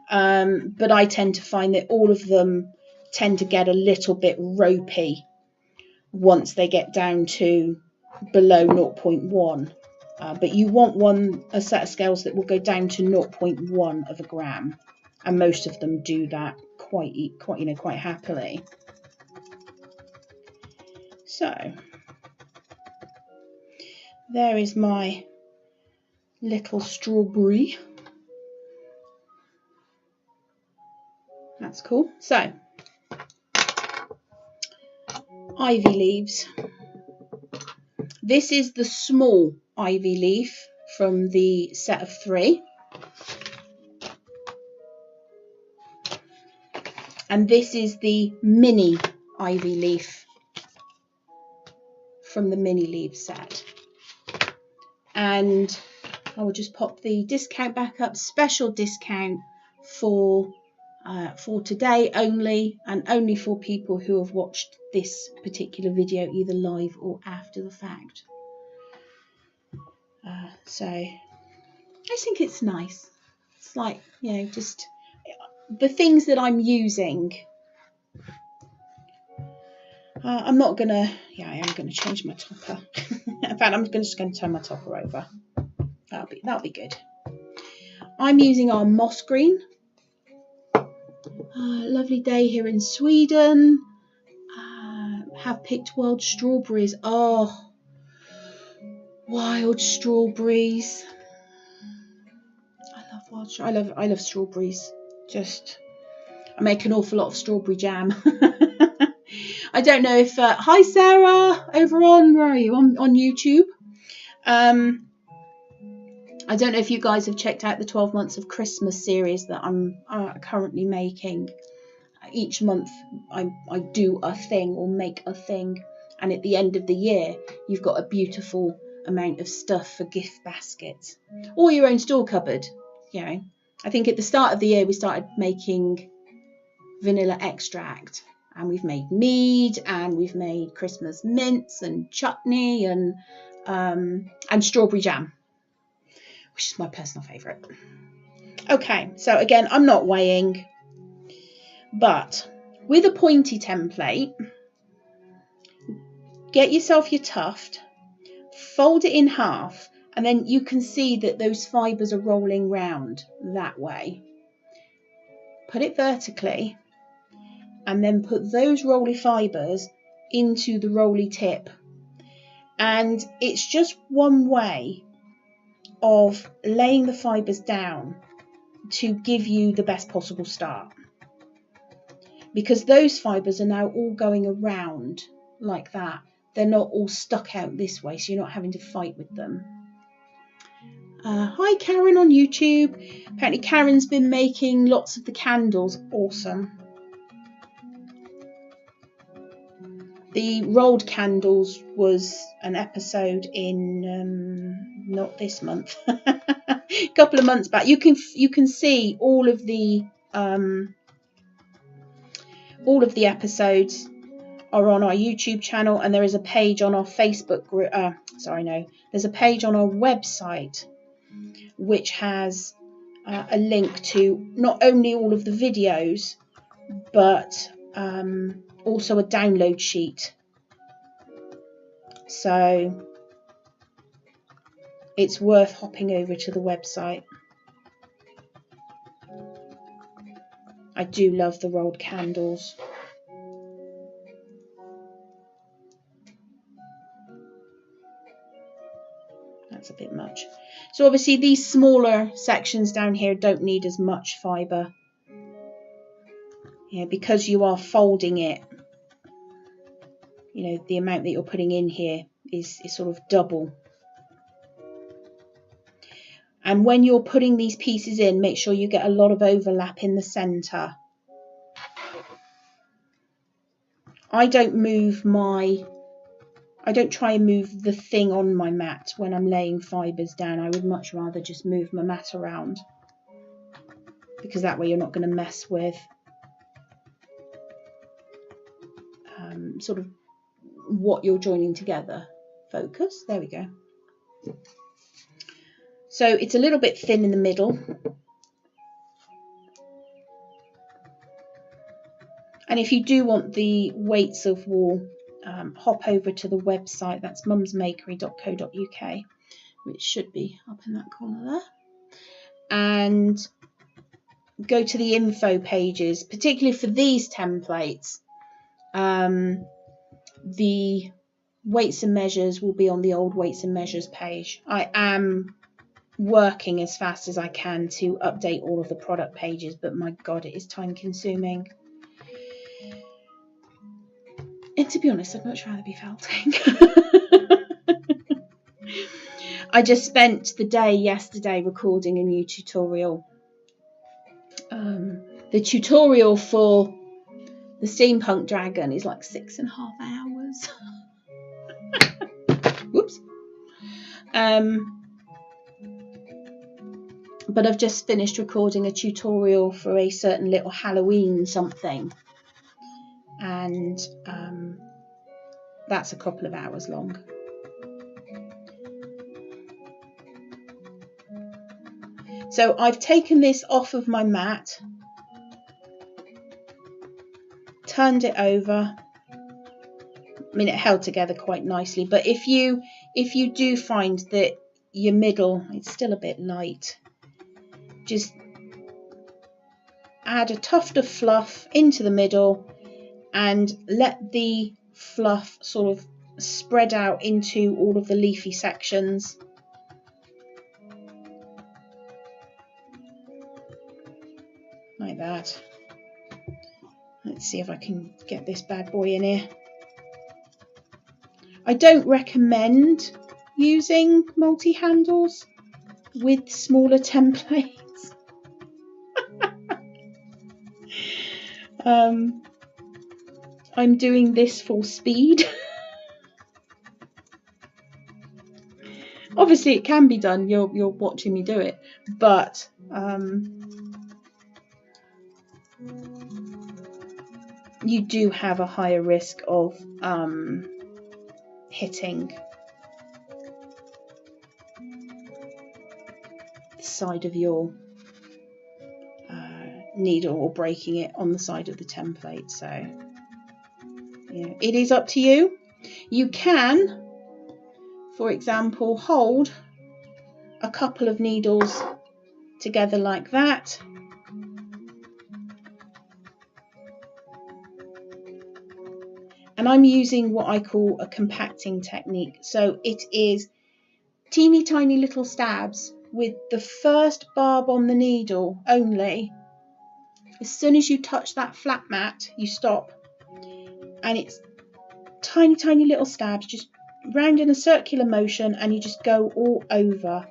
but I tend to find that all of them tend to get a little bit ropey once they get down to below 0.1. But you want a set of scales that will go down to 0.1 of a gram, and most of them do that quite happily. So there is my little strawberry. That's cool. So ivy leaves. This is the small ivy leaf from the set of 3. And this is the mini ivy leaf from the mini leaf set. And I will just pop the discount back up. Special discount for today only, and only for people who have watched this particular video either live or after the fact. So I think it's nice. It's like, you know, just the things that I'm using. I'm not gonna, I am gonna change my topper. In fact, I'm just gonna turn my topper over. That'll be good. I'm using our moss green. Lovely day here in Sweden. Have picked wild strawberries. Oh, wild strawberries. I love strawberries. I make an awful lot of strawberry jam. I don't know if hi Sarah over on, where are you, on YouTube? I don't know if you guys have checked out the 12 months of Christmas series that I'm currently making. Each month I do a thing or make a thing, and at the end of the year you've got a beautiful amount of stuff for gift baskets or your own store cupboard. You know, I think at the start of the year we started making vanilla extract, and we've made mead, and we've made Christmas mints and chutney and strawberry jam, which is my personal favourite. Okay, so again, I'm not weighing, but with a pointy template, get yourself your tuft, fold it in half, and then you can see that those fibres are rolling round that way. Put it vertically, and then put those rolly fibres into the rolly tip. And it's just one way of laying the fibres down to give you the best possible start. because those fibres are now all going around like that. They're not all stuck out this way, so you're not having to fight with them. Hi Karen on YouTube. Apparently Karen's been making lots of the candles. Awesome. The rolled candles was an episode in not this month, a couple of months back. You can see all of the episodes are on our YouTube channel, and there is a page on our Facebook group. There's a page on our website which has a link to not only all of the videos, but also a download sheet. So it's worth hopping over to the website. I do love the rolled candles. That's a bit much. So obviously these smaller sections down here don't need as much fibre. Yeah, because you are folding it, you know, the amount that you're putting in here is sort of double. And when you're putting these pieces in, make sure you get a lot of overlap in the centre. I don't try and move the thing on my mat when I'm laying fibres down. I would much rather just move my mat around, because that way you're not going to mess with sort of what you're joining together. Focus, there we go. So it's a little bit thin in the middle. And if you do want the weights of wool, hop over to the website. That's mumsmakery.co.uk, which should be up in that corner there. And go to the info pages, particularly for these templates. The weights and measures will be on the old weights and measures page. I am working as fast as I can to update all of the product pages, but my God, it is time consuming. And to be honest, I'd much rather be felting. I just spent the day yesterday recording a new tutorial. The tutorial for the steampunk dragon is like 6.5 hours. Whoops. But I've just finished recording a tutorial for a certain little Halloween something, and that's a couple of hours long. So I've taken this off of my mat, turned it over. I mean, it held together quite nicely, but if you do find that your middle, it's still a bit light, just add a tuft of fluff into the middle and let the fluff sort of spread out into all of the leafy sections. Like that. Let's see if I can get this bad boy in here. I don't recommend using multi-handles with smaller templates. I'm doing this full speed. Obviously it can be done, you're watching me do it, but you do have a higher risk of hitting the side of your needle or breaking it on the side of the template. So yeah, it is up to you. You can, for example, hold a couple of needles together like that, and I'm using what I call a compacting technique. So it is teeny tiny little stabs with the first barb on the needle only, As soon as you touch that flat mat, you stop. And it's tiny, tiny little stabs, just round in a circular motion, and you just go all over.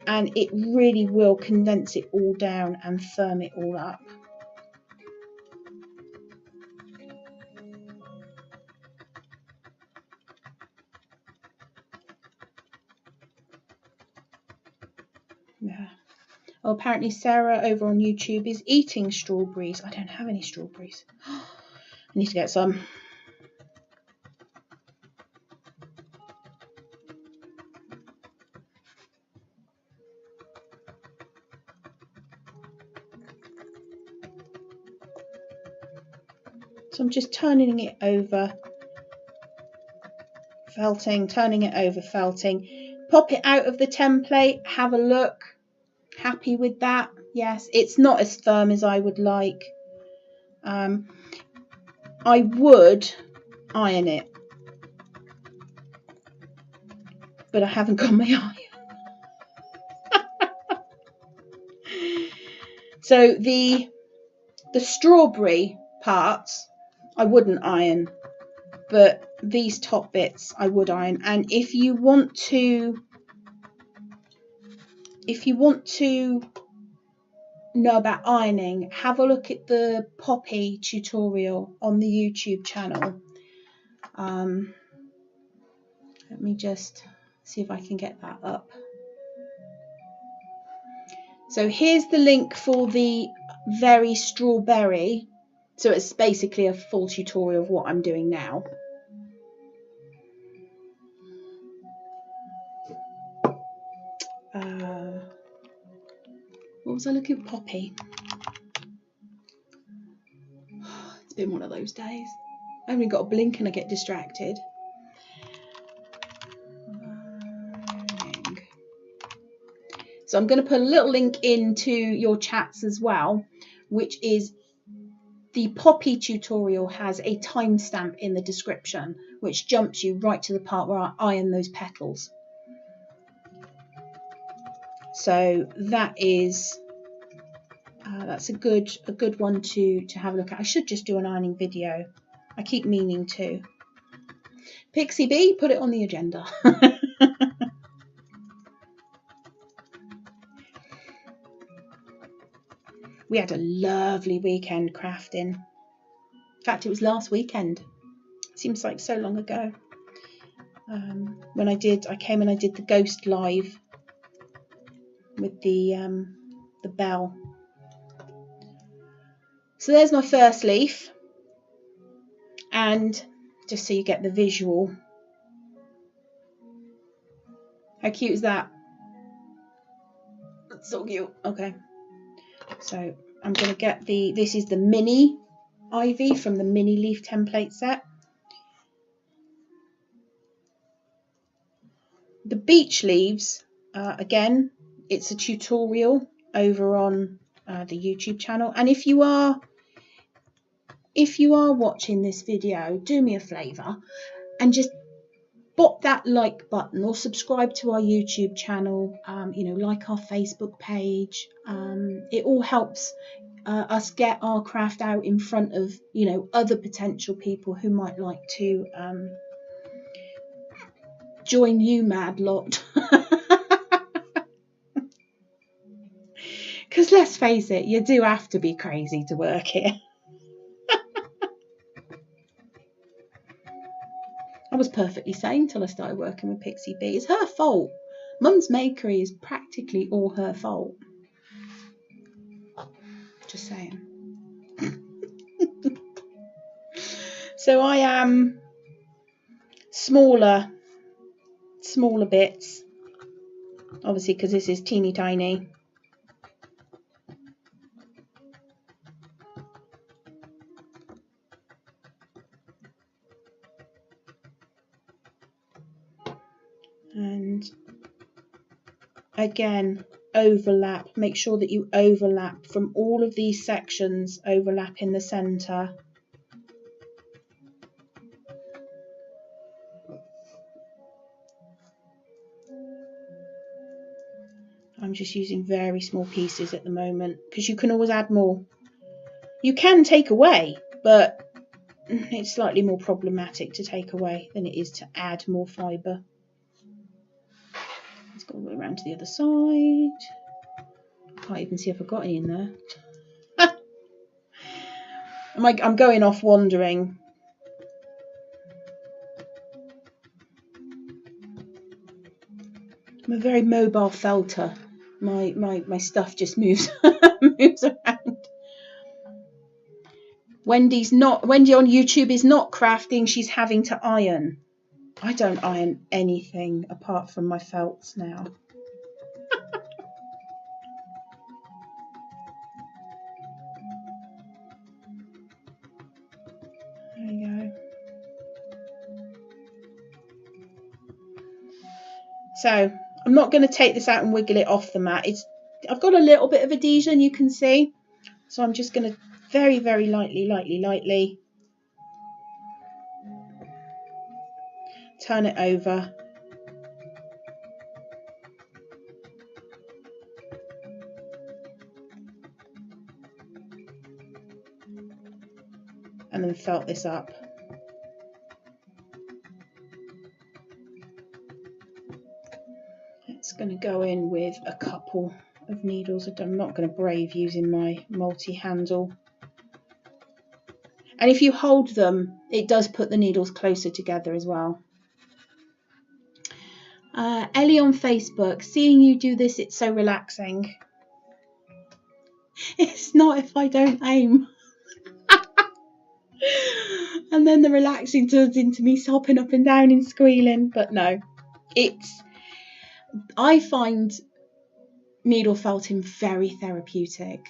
And it really will condense it all down and firm it all up. Yeah. Oh, apparently Sarah over on YouTube is eating strawberries. I don't have any strawberries. I need to get some. So I'm just turning it over, felting, turning it over, felting. Pop it out of the template, have a look. Happy with that? Yes, it's not as firm as I would like. I would iron it, but I haven't got my iron. So the strawberry parts I wouldn't iron, but these top bits I would iron. And if you want to know about ironing, have a look at the poppy tutorial on the YouTube channel. Let me just see if I can get that up. So here's the link for the very strawberry. So it's basically a full tutorial of what I'm doing now. What was I looking at? Poppy. It's been one of those days. I only got a blink and I get distracted. So I'm going to put a little link into your chats as well, which is the poppy tutorial has a timestamp in the description, which jumps you right to the part where I iron those petals. So that is that's a good one to have a look at. I should just do an ironing video. I keep meaning to. Pixie Bee, put it on the agenda. We had a lovely weekend crafting. In fact, it was last weekend. Seems like so long ago. When I came and I did the ghost live with the bell. So there's my first leaf, and just so you get the visual. How cute is that? That's so cute. Okay. So I'm going to get this is the mini ivy from the mini leaf template set. The beech leaves, again, it's a tutorial over on the YouTube channel. And if you are watching this video, do me a favour and just bop that like button or subscribe to our YouTube channel, like our Facebook page. It all helps us get our craft out in front of, other potential people who might like to join you mad lot. Because let's face it, you do have to be crazy to work here. I was perfectly sane till I started working with Pixie Bee. It's her fault. Mum's Makery is practically all her fault. Just saying. So I am smaller bits, obviously, because this is teeny tiny. And again, overlap. Make sure that you overlap from all of these sections, overlap in the center. I'm just using very small pieces at the moment because you can always add more. You can take away, but it's slightly more problematic to take away than it is to add more fibre. Let's go all the way around to the other side. Can't even see if I've got any in there. I'm going off wandering. I'm a very mobile felter. My stuff just moves moves around. Wendy on YouTube is not crafting, she's having to iron. I don't iron anything apart from my felts now. There you go. So I'm not going to take this out and wiggle it off the mat. I've got a little bit of adhesion, you can see. So I'm just going to very, very lightly turn it over. And then felt this up. It's going to go in with a couple of needles. I'm not going to brave using my multi-handle. And if you hold them, it does put the needles closer together as well. Ellie on Facebook, seeing you do this, it's so relaxing. It's not if I don't aim. And then the relaxing turns into me hopping up and down and squealing. But no, I find needle felting very therapeutic.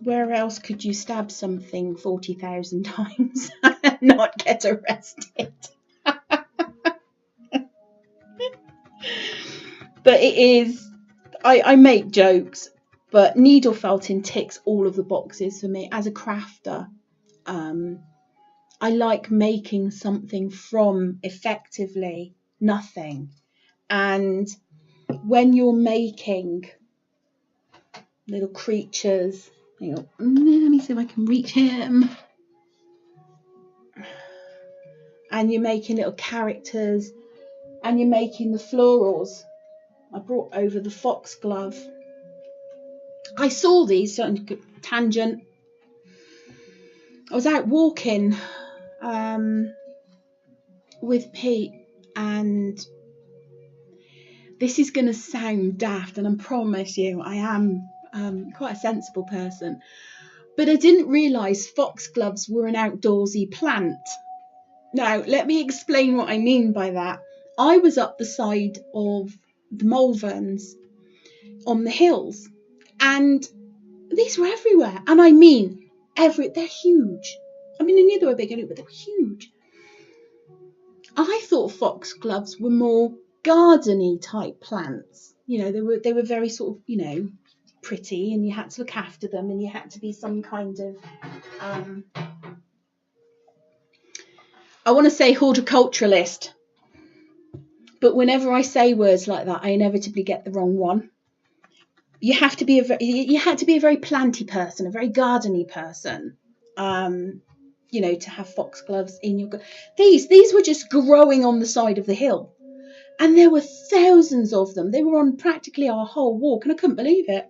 Where else could you stab something 40,000 times and not get arrested? But it is, I make jokes, but needle felting ticks all of the boxes for me as a crafter. I like making something from effectively nothing. And when you're making little creatures, let me see if I can reach him. And you're making little characters, and you're making the florals. I brought over the foxglove. I saw these, certain tangent. I was out walking with Pete, and this is going to sound daft, and I promise you I am quite a sensible person, but I didn't realise foxgloves were an outdoorsy plant. Now, let me explain what I mean by that. I was up the side of the Malverns on the hills, and these were everywhere. And I mean, they're huge. I mean, I knew they were big, but they were huge. I thought foxgloves were more gardeny type plants. They were very sort of, pretty, and you had to look after them, and you had to be some kind of I want to say horticulturalist, but whenever I say words like that, I inevitably get the wrong one. You had to be a very planty person, a very gardeny person, to have foxgloves in your. These were just growing on the side of the hill, and there were thousands of them. They were on practically our whole walk, and I couldn't believe it.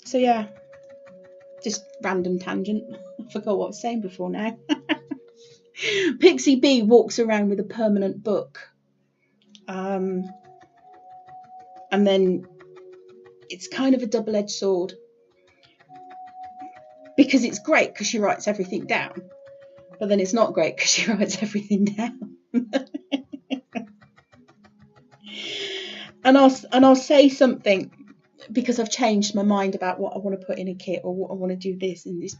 So yeah, just random tangent. I forgot what I was saying before now. Pixie B walks around with a permanent book, and then it's kind of a double-edged sword, because it's great because she writes everything down, but then it's not great because she writes everything down. and I'll say something because I've changed my mind about what I want to put in a kit, or what I want to do this, and this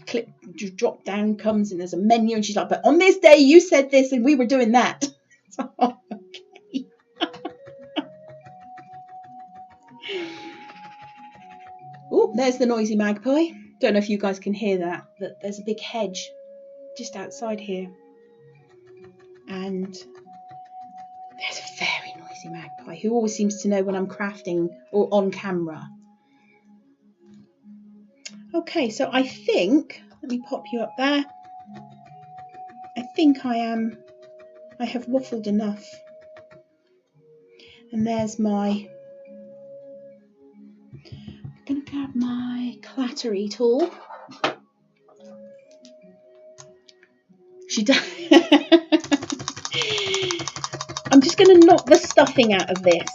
clip drop down comes and there's a menu, and she's like, but on this day you said this and we were doing that. So, okay. Oh, there's the noisy magpie. Don't know if you guys can hear that, but there's a big hedge just outside here, and there's a very noisy magpie who always seems to know when I'm crafting or on camera. Okay, so I think, let me pop you up there. I think I have waffled enough. And there's my, I'm going to grab my clattery tool. She does. I'm just going to knock the stuffing out of this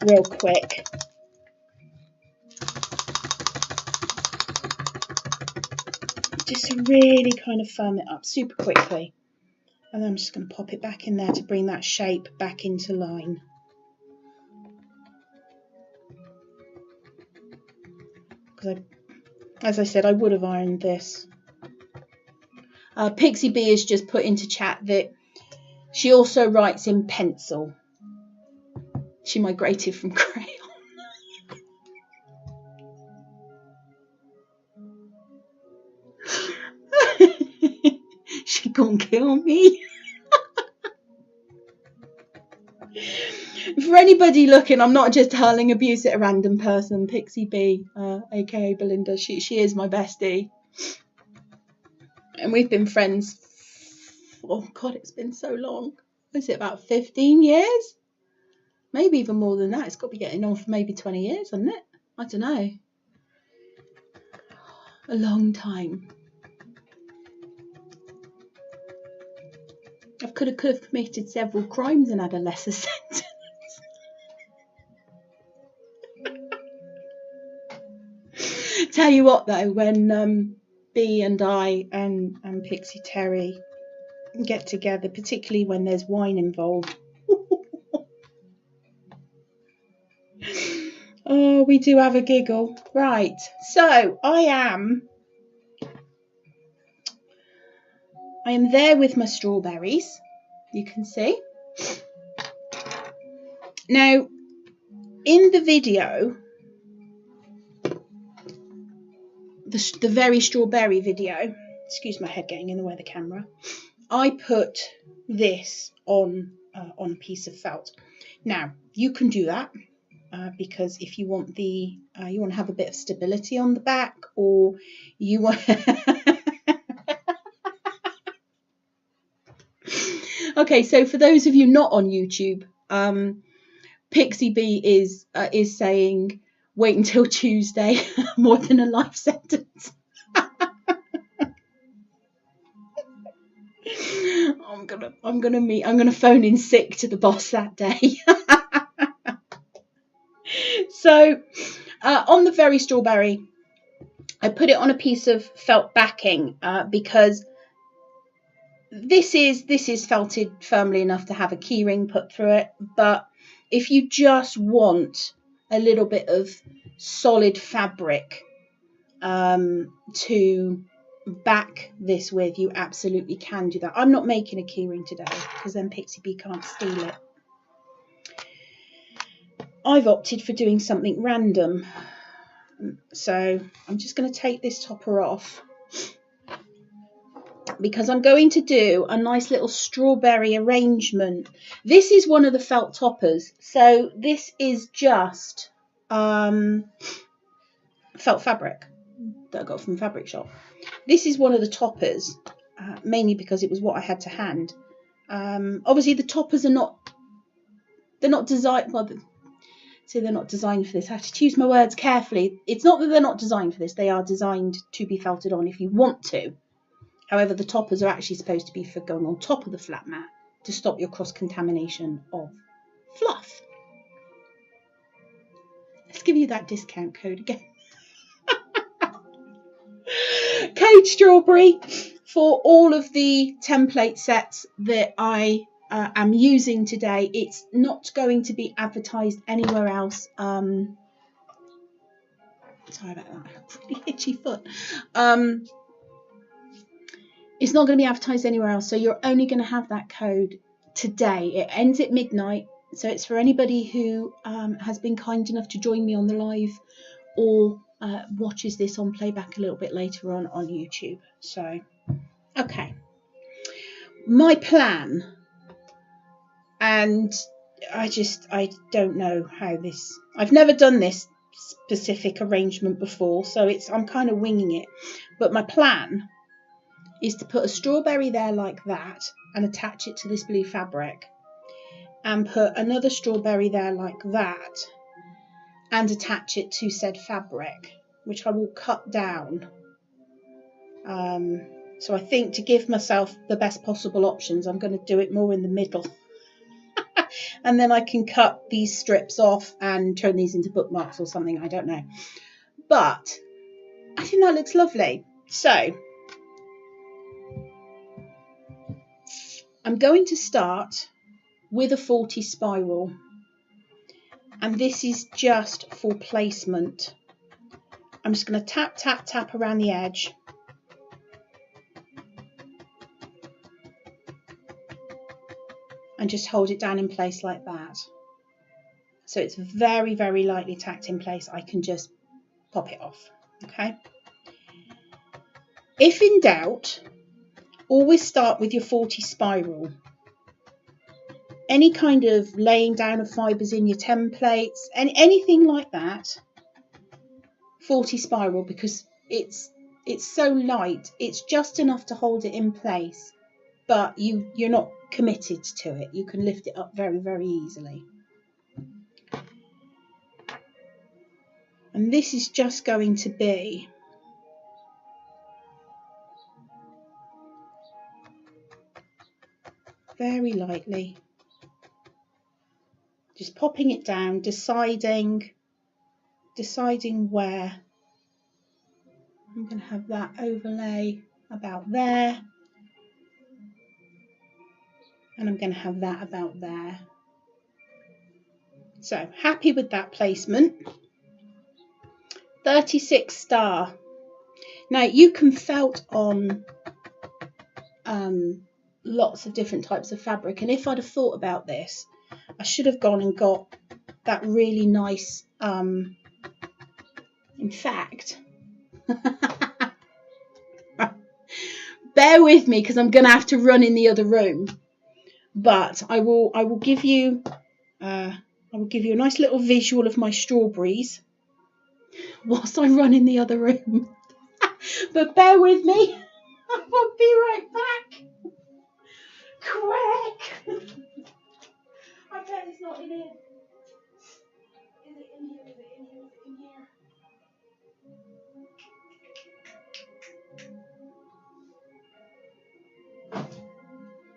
real quick. Just to really kind of firm it up super quickly. And then I'm just going to pop it back in there to bring that shape back into line. Because as I said, I would have ironed this. Pixie B has just put into chat that she also writes in pencil. She migrated from crayon. She gonna kill me. For anybody looking, I'm not just hurling abuse at a random person. Pixie B, aka Belinda, she is my bestie. And we've been friends, oh God, it's been so long. Is it about 15 years? Maybe even more than that. It's got to be getting on for maybe 20 years, hasn't it? I don't know. A long time. I could have committed several crimes and had a lesser sentence. Tell you what though, when B and I and Pixie Terry get together, particularly when there's wine involved, oh, we do have a giggle. Right, so I am there with my strawberries, you can see. Now, in the video, the very strawberry video, excuse my head getting in the way of the camera, I put this on a piece of felt. Now, you can do that because if you want you want to have a bit of stability on the back, or you want Okay, so for those of you not on YouTube, Pixie B is saying wait until Tuesday, more than a life sentence. I'm gonna phone in sick to the boss that day. So on the very strawberry, I put it on a piece of felt backing because this is felted firmly enough to have a keyring put through it, but if you just want a little bit of solid fabric to back this with, you absolutely can do that. I'm not making a keyring today because then Pixie B can't steal it. I've opted for doing something random, so I'm just going to take this topper off because I'm going to do a nice little strawberry arrangement. This is one of the felt toppers, so this is just felt fabric that I got from the fabric shop. This is one of the toppers, mainly because it was what I had to hand. Obviously the toppers are not designed, well, so they're not designed for this. I have to choose my words carefully. It's not that they're not designed for this, they are designed to be felted on if you want to. However, the toppers are actually supposed to be for going on top of the flat mat to stop your cross-contamination of fluff. Let's give you that discount code again. Code strawberry for all of the template sets that I am using today. It's not going to be advertised anywhere else. Sorry about that, I have a really itchy foot. It's not going to be advertised anywhere else, so you're only going to have that code today. It ends at midnight, so it's for anybody who has been kind enough to join me on the live or watches this on playback a little bit later on YouTube. So, okay. My plan, and I don't know how this, I've never done this specific arrangement before, so I'm kind of winging it. But my plan is to put a strawberry there like that and attach it to this blue fabric, and put another strawberry there like that and attach it to said fabric, which I will cut down. So I think to give myself the best possible options, I'm going to do it more in the middle. And then I can cut these strips off and turn these into bookmarks or something, I don't know. But I think that looks lovely. So I'm going to start with a 40 spiral. And this is just for placement. I'm just going to tap, tap, tap around the edge. And just hold it down in place like that. So it's very, very lightly tacked in place. I can just pop it off, okay? If in doubt, always start with your 40 spiral. Any kind of laying down of fibres in your templates, anything like that, 40 spiral, because it's so light. It's just enough to hold it in place, but you're not committed to it. You can lift it up very, very easily. And this is just going to be very lightly, just popping it down, deciding where I'm going to have that overlay about there, and I'm going to have that about there. So happy with that placement. 36 star. Now you can felt on lots of different types of fabric, and if I'd have thought about this, I should have gone and got that really nice in fact bear with me because I'm gonna have to run in the other room, but I will give you a nice little visual of my strawberries whilst I run in the other room. But bear with me, I will be right back. Quick! I bet it's not in here. Is it in here? Is it in here? Is it in here?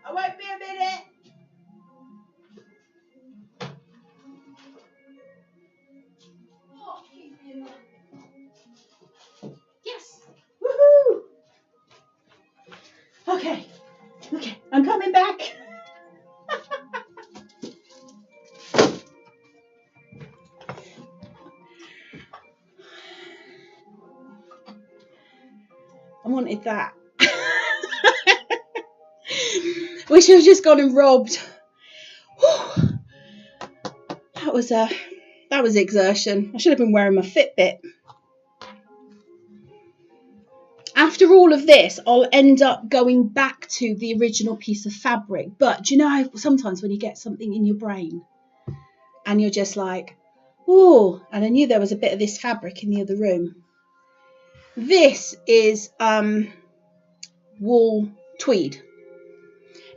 I won't be a minute. Oh, keep me in there. Yes! Woohoo! Okay, I'm coming back. I wanted that. Wish I'd just gone and robbed. Whew. That was exertion. I should have been wearing my Fitbit. After all of this, I'll end up going back to the original piece of fabric. But do you know how sometimes when you get something in your brain and you're just like, oh, and I knew there was a bit of this fabric in the other room. This is wool tweed,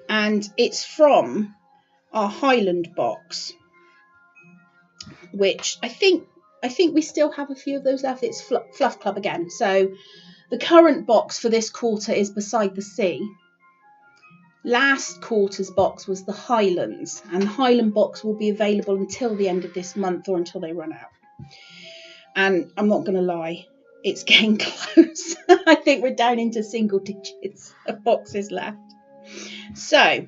and it's from our Highland box, which I think we still have a few of those left. It's Fluff Club again. So the current box for this quarter is Beside the Sea. Last quarter's box was the Highlands, and the Highland box will be available until the end of this month or until they run out. And I'm not going to lie, it's getting close. I think we're down into single digits of boxes left. So,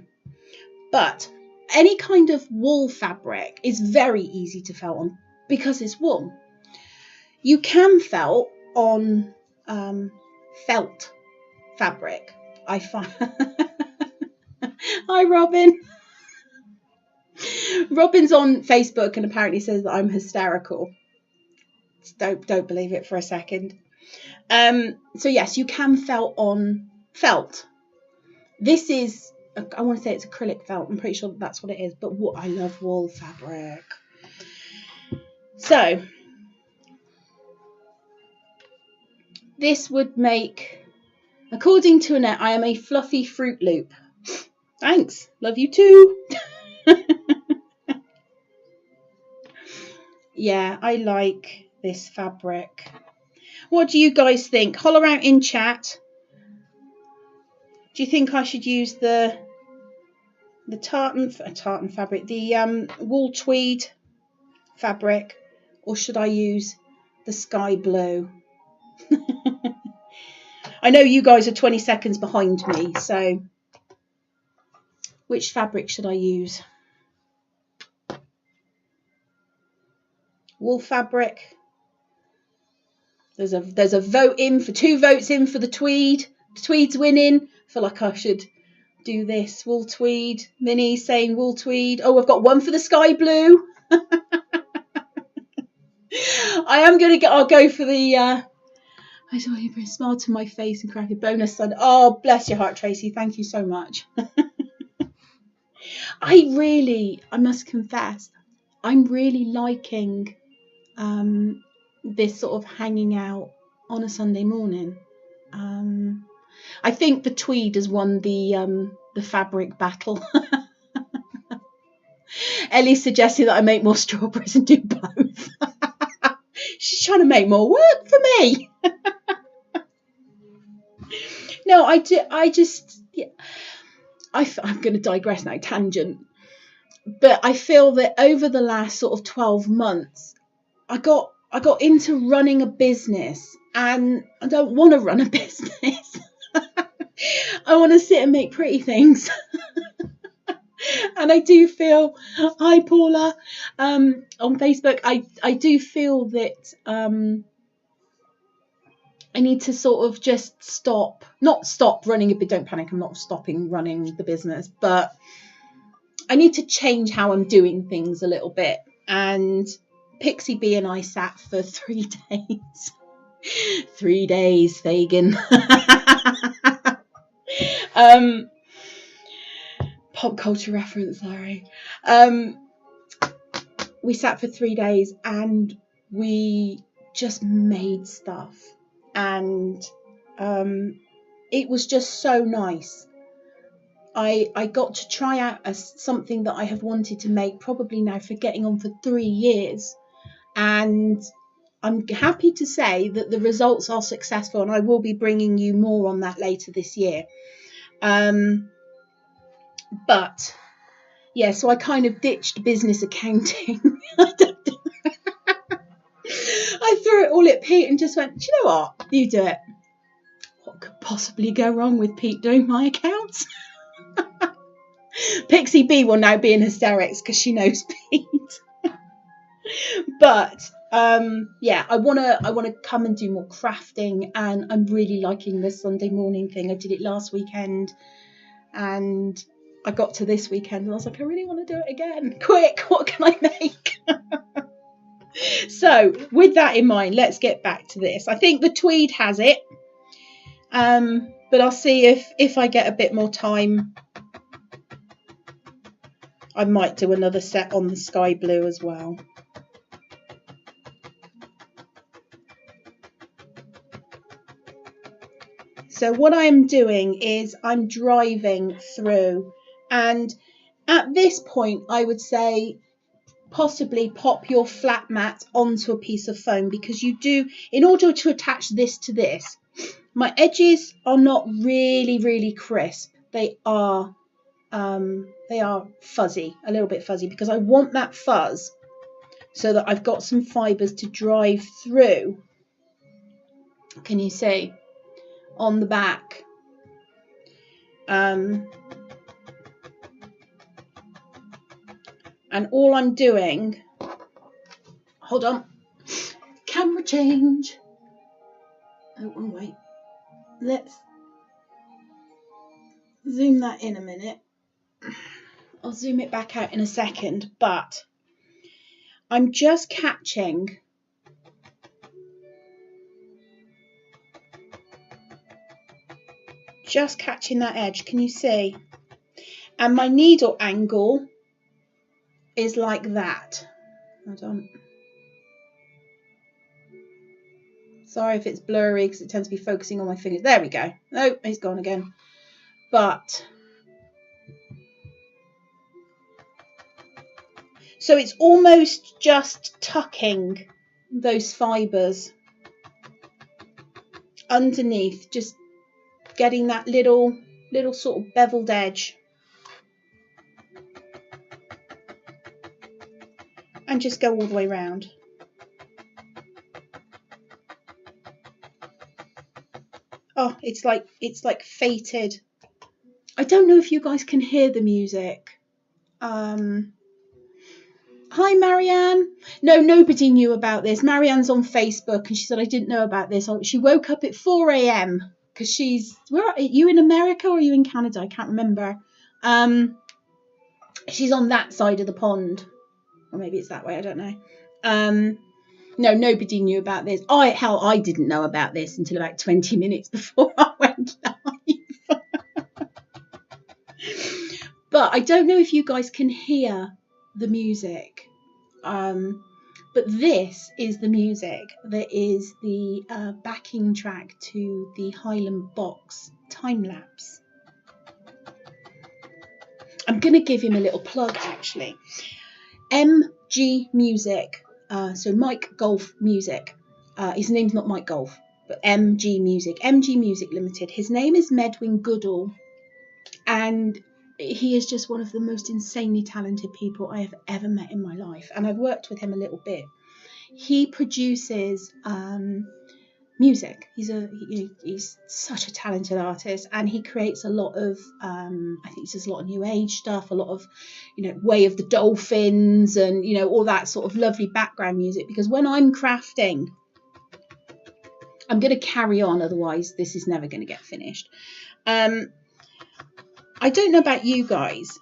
but any kind of wool fabric is very easy to felt on because it's wool. You can felt on felt fabric. I find. Hi, Robin. Robin's on Facebook and apparently says that I'm hysterical. Don't believe it for a second. So yes, you can felt on felt. This is, I want to say it's acrylic felt. I'm pretty sure that's what it is. But I love wool fabric. So this would make, according to Annette, I am a fluffy Fruit Loop. Thanks. Love you too. Yeah, I like this fabric. What do you guys think? Holler out in chat. Do you think I should use the tartan fabric, the wool tweed fabric, or should I use the sky blue? I know you guys are 20 seconds behind me, so which fabric should I use? Wool fabric. There's a vote in for 2 votes in for the tweed. The tweed's winning. I feel like I should do this. Wool tweed. Minnie saying wool tweed. Oh, I've got 1 for the sky blue. I'll go for the I saw you bring a smile to my face and crack a bonus sun. Oh, bless your heart, Tracy. Thank you so much. I must confess, I'm really liking this sort of hanging out on a Sunday morning. I think the tweed has won the fabric battle. Ellie suggested that I make more strawberries and do both. She's trying to make more work for me. No, I'm going to digress now, tangent. But I feel that over the last sort of 12 months, I got into running a business, and I don't want to run a business. I want to sit and make pretty things. And I do feel, hi Paula, on Facebook, I do feel that I need to sort of just not stop running a bit. Don't panic, I'm not stopping running the business, but I need to change how I'm doing things a little bit. And Pixie B and I sat for 3 days. 3 days, Fagin. Pop culture reference, sorry. We sat for 3 days and we just made stuff. And it was just so nice. I got to try out something that I have wanted to make probably now for getting on for 3 years, and I'm happy to say that the results are successful, and I will be bringing you more on that later this year. But yeah, so I kind of ditched business accounting. I threw it all at Pete and just went, do you know what? You do it. What could possibly go wrong with Pete doing my accounts? Pixie B will now be in hysterics because she knows Pete. But yeah, I wanna come and do more crafting, and I'm really liking this Sunday morning thing. I did it last weekend, and I got to this weekend and I was like, I really want to do it again. Quick, what can I make? So with that in mind, let's get back to this. I think the tweed has it, but I'll see if I get a bit more time. I might do another set on the sky blue as well. So what I'm doing is I'm driving through, and at this point I would say possibly pop your flat mat onto a piece of foam, because you do, in order to attach this to this, my edges are not really crisp. They are fuzzy, a little bit fuzzy, because I want that fuzz so that I've got some fibres to drive through. Can you see on the back? And all I'm doing, hold on, camera change. Oh, wrong way. Let's zoom that in a minute. I'll zoom it back out in a second, but I'm just catching that edge. Can you see? And my needle angle is like that. Hold on. Sorry if it's blurry because it tends to be focusing on my fingers. There we go. Oh, he's gone again. But so it's almost just tucking those fibres underneath, just getting that little sort of beveled edge, and just go all the way around. Oh, it's like fated. I don't know if you guys can hear the music. Hi, Marianne. No, nobody knew about this. Marianne's on Facebook and she said, I didn't know about this. She woke up at 4 a.m. because where are you, in America or are you in Canada? I can't remember. She's on that side of the pond. Or maybe it's that way, I don't know. No, nobody knew about this. I didn't know about this until about 20 minutes before I went live. But I don't know if you guys can hear the music. But this is the music that is the backing track to the Highland Box time lapse. I'm going to give him a little plug actually. MG Music. So Mike Golf Music. His name's not Mike Golf, but MG Music. MG Music Limited. His name is Medwin Goodall, and he is just one of the most insanely talented people I have ever met in my life. And I've worked with him a little bit. He produces music. He's such a talented artist, and he creates a lot of I think he does a lot of new age stuff, a lot of Way of the Dolphins, and all that sort of lovely background music, because when I'm crafting, I'm going to carry on, otherwise this is never going to get finished. I don't know about you guys,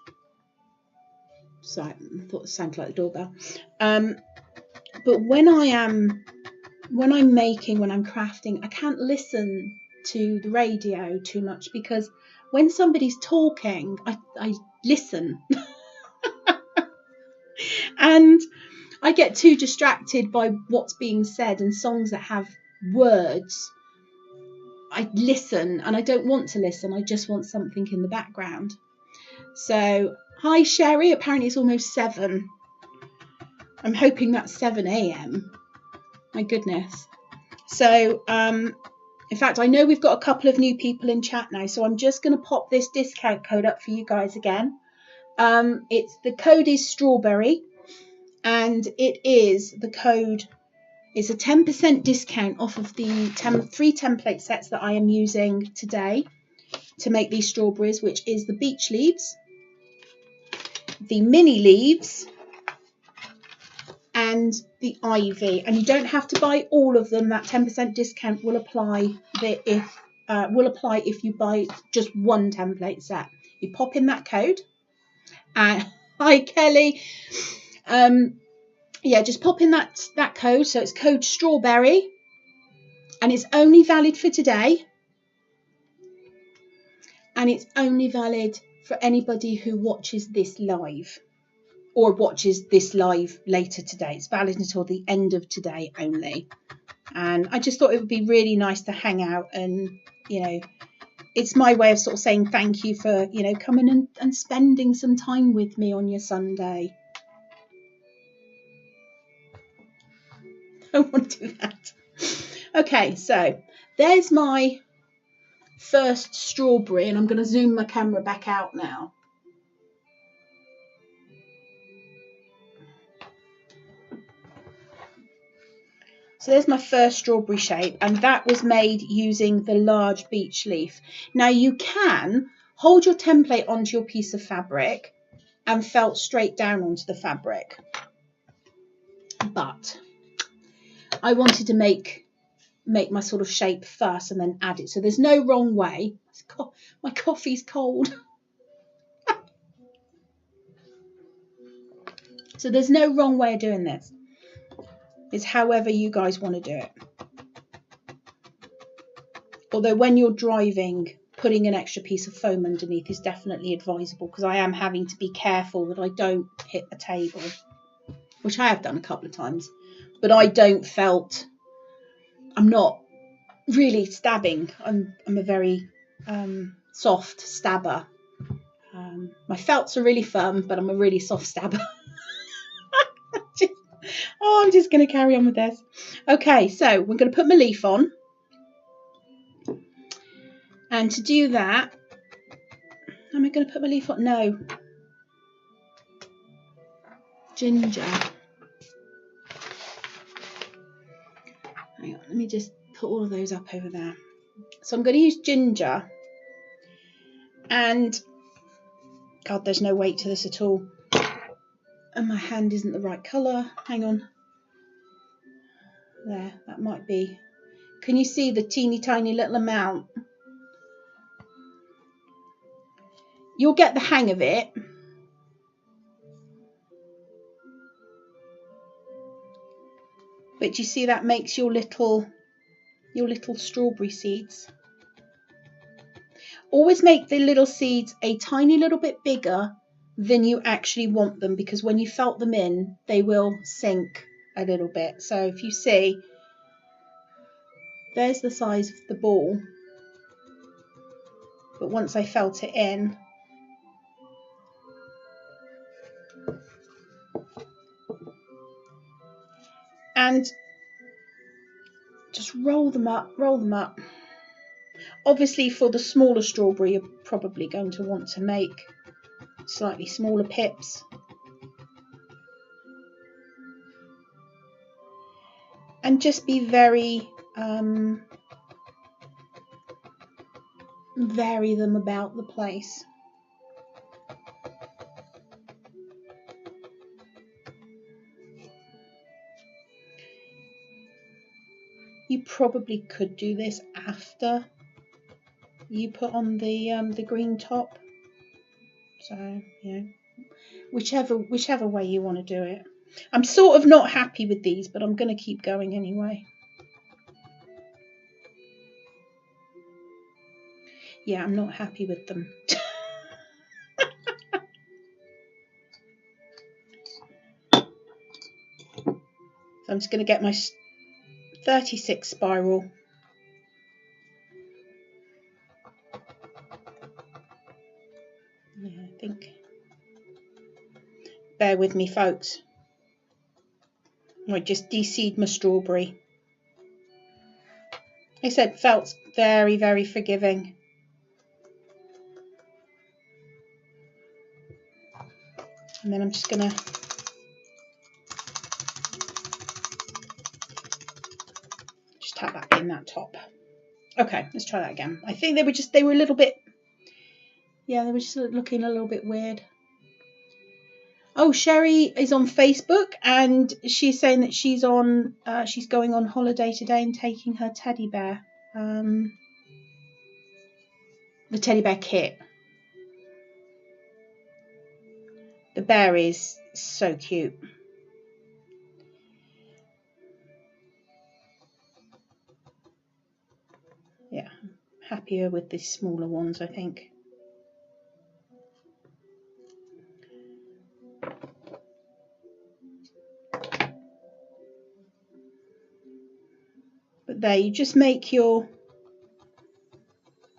so I thought it sounded like the doorbell, but when I'm making, when I'm crafting, I can't listen to the radio too much, because when somebody's talking, I listen. And I get too distracted by what's being said, and songs that have words, I listen, and I don't want to listen. I just want something in the background. So, hi Sherry, apparently it's almost 7. I'm hoping that's 7 a.m. My goodness. So, in fact, I know we've got a couple of new people in chat now, so I'm just going to pop this discount code up for you guys again. The code is strawberry, and the code is a 10% discount off of the 3 template sets that I am using today to make these strawberries, which is the beech leaves, the mini leaves, and the ivy. And you don't have to buy all of them. That 10% discount will apply if you buy just one template set. You pop in that code. And hi Kelly. Just pop in that code. So it's code strawberry, and it's only valid for today, and it's only valid for anybody who watches this live or watches this live later today. It's valid until the end of today only. And I just thought it would be really nice to hang out, and it's my way of sort of saying thank you for coming and spending some time with me on your Sunday. I want to do that. Okay, so there's my first strawberry, and I'm going to zoom my camera back out now. So there's my first strawberry shape, and that was made using the large beech leaf. Now you can hold your template onto your piece of fabric and felt straight down onto the fabric, but I wanted to make my sort of shape first and then add it. So there's no wrong way. My coffee's cold. So there's no wrong way of doing this. It's however you guys want to do it. Although when you're driving, putting an extra piece of foam underneath is definitely advisable, because I am having to be careful that I don't hit the table, which I have done a couple of times, but I'm I'm not really stabbing. I'm a very soft stabber. My felts are really firm, but I'm a really soft stabber. I'm just going to carry on with this. Okay, so we're going to put my leaf on. And to do that, am I going to put my leaf on? No. Ginger. Hang on, let me just put all of those up over there. So I'm going to use ginger. And, God, there's no weight to this at all. And my hand isn't the right colour. Hang on. There, that might be. Can you see the teeny tiny little amount? You'll get the hang of it. But you see that makes your little strawberry seeds. Always make the little seeds a tiny little bit bigger than you actually want them, because when you felt them in, they will sink a little bit. So if you see, there's the size of the ball. But once I felt it in, and just roll them up. Obviously for the smaller strawberry, you're probably going to want to make slightly smaller pips. And just be very, vary them about the place. You probably could do this after you put on the green top. So, you know, whichever way you want to do it. I'm sort of not happy with these, but I'm going to keep going anyway. Yeah, I'm not happy with them. So I'm just going to get my 36 spiral. Yeah, I think. Bear with me, folks. I just de-seed my strawberry. I said felt's very, very forgiving. And then I'm just going to just tap that in that top. Okay, let's try that again. I think they were a little bit, yeah, they were just looking a little bit weird. Oh, Sherry is on Facebook and she's saying that she's going on holiday today and taking her teddy bear, the teddy bear kit. The bear is so cute. Yeah, happier with the smaller ones, I think. But there, you just make your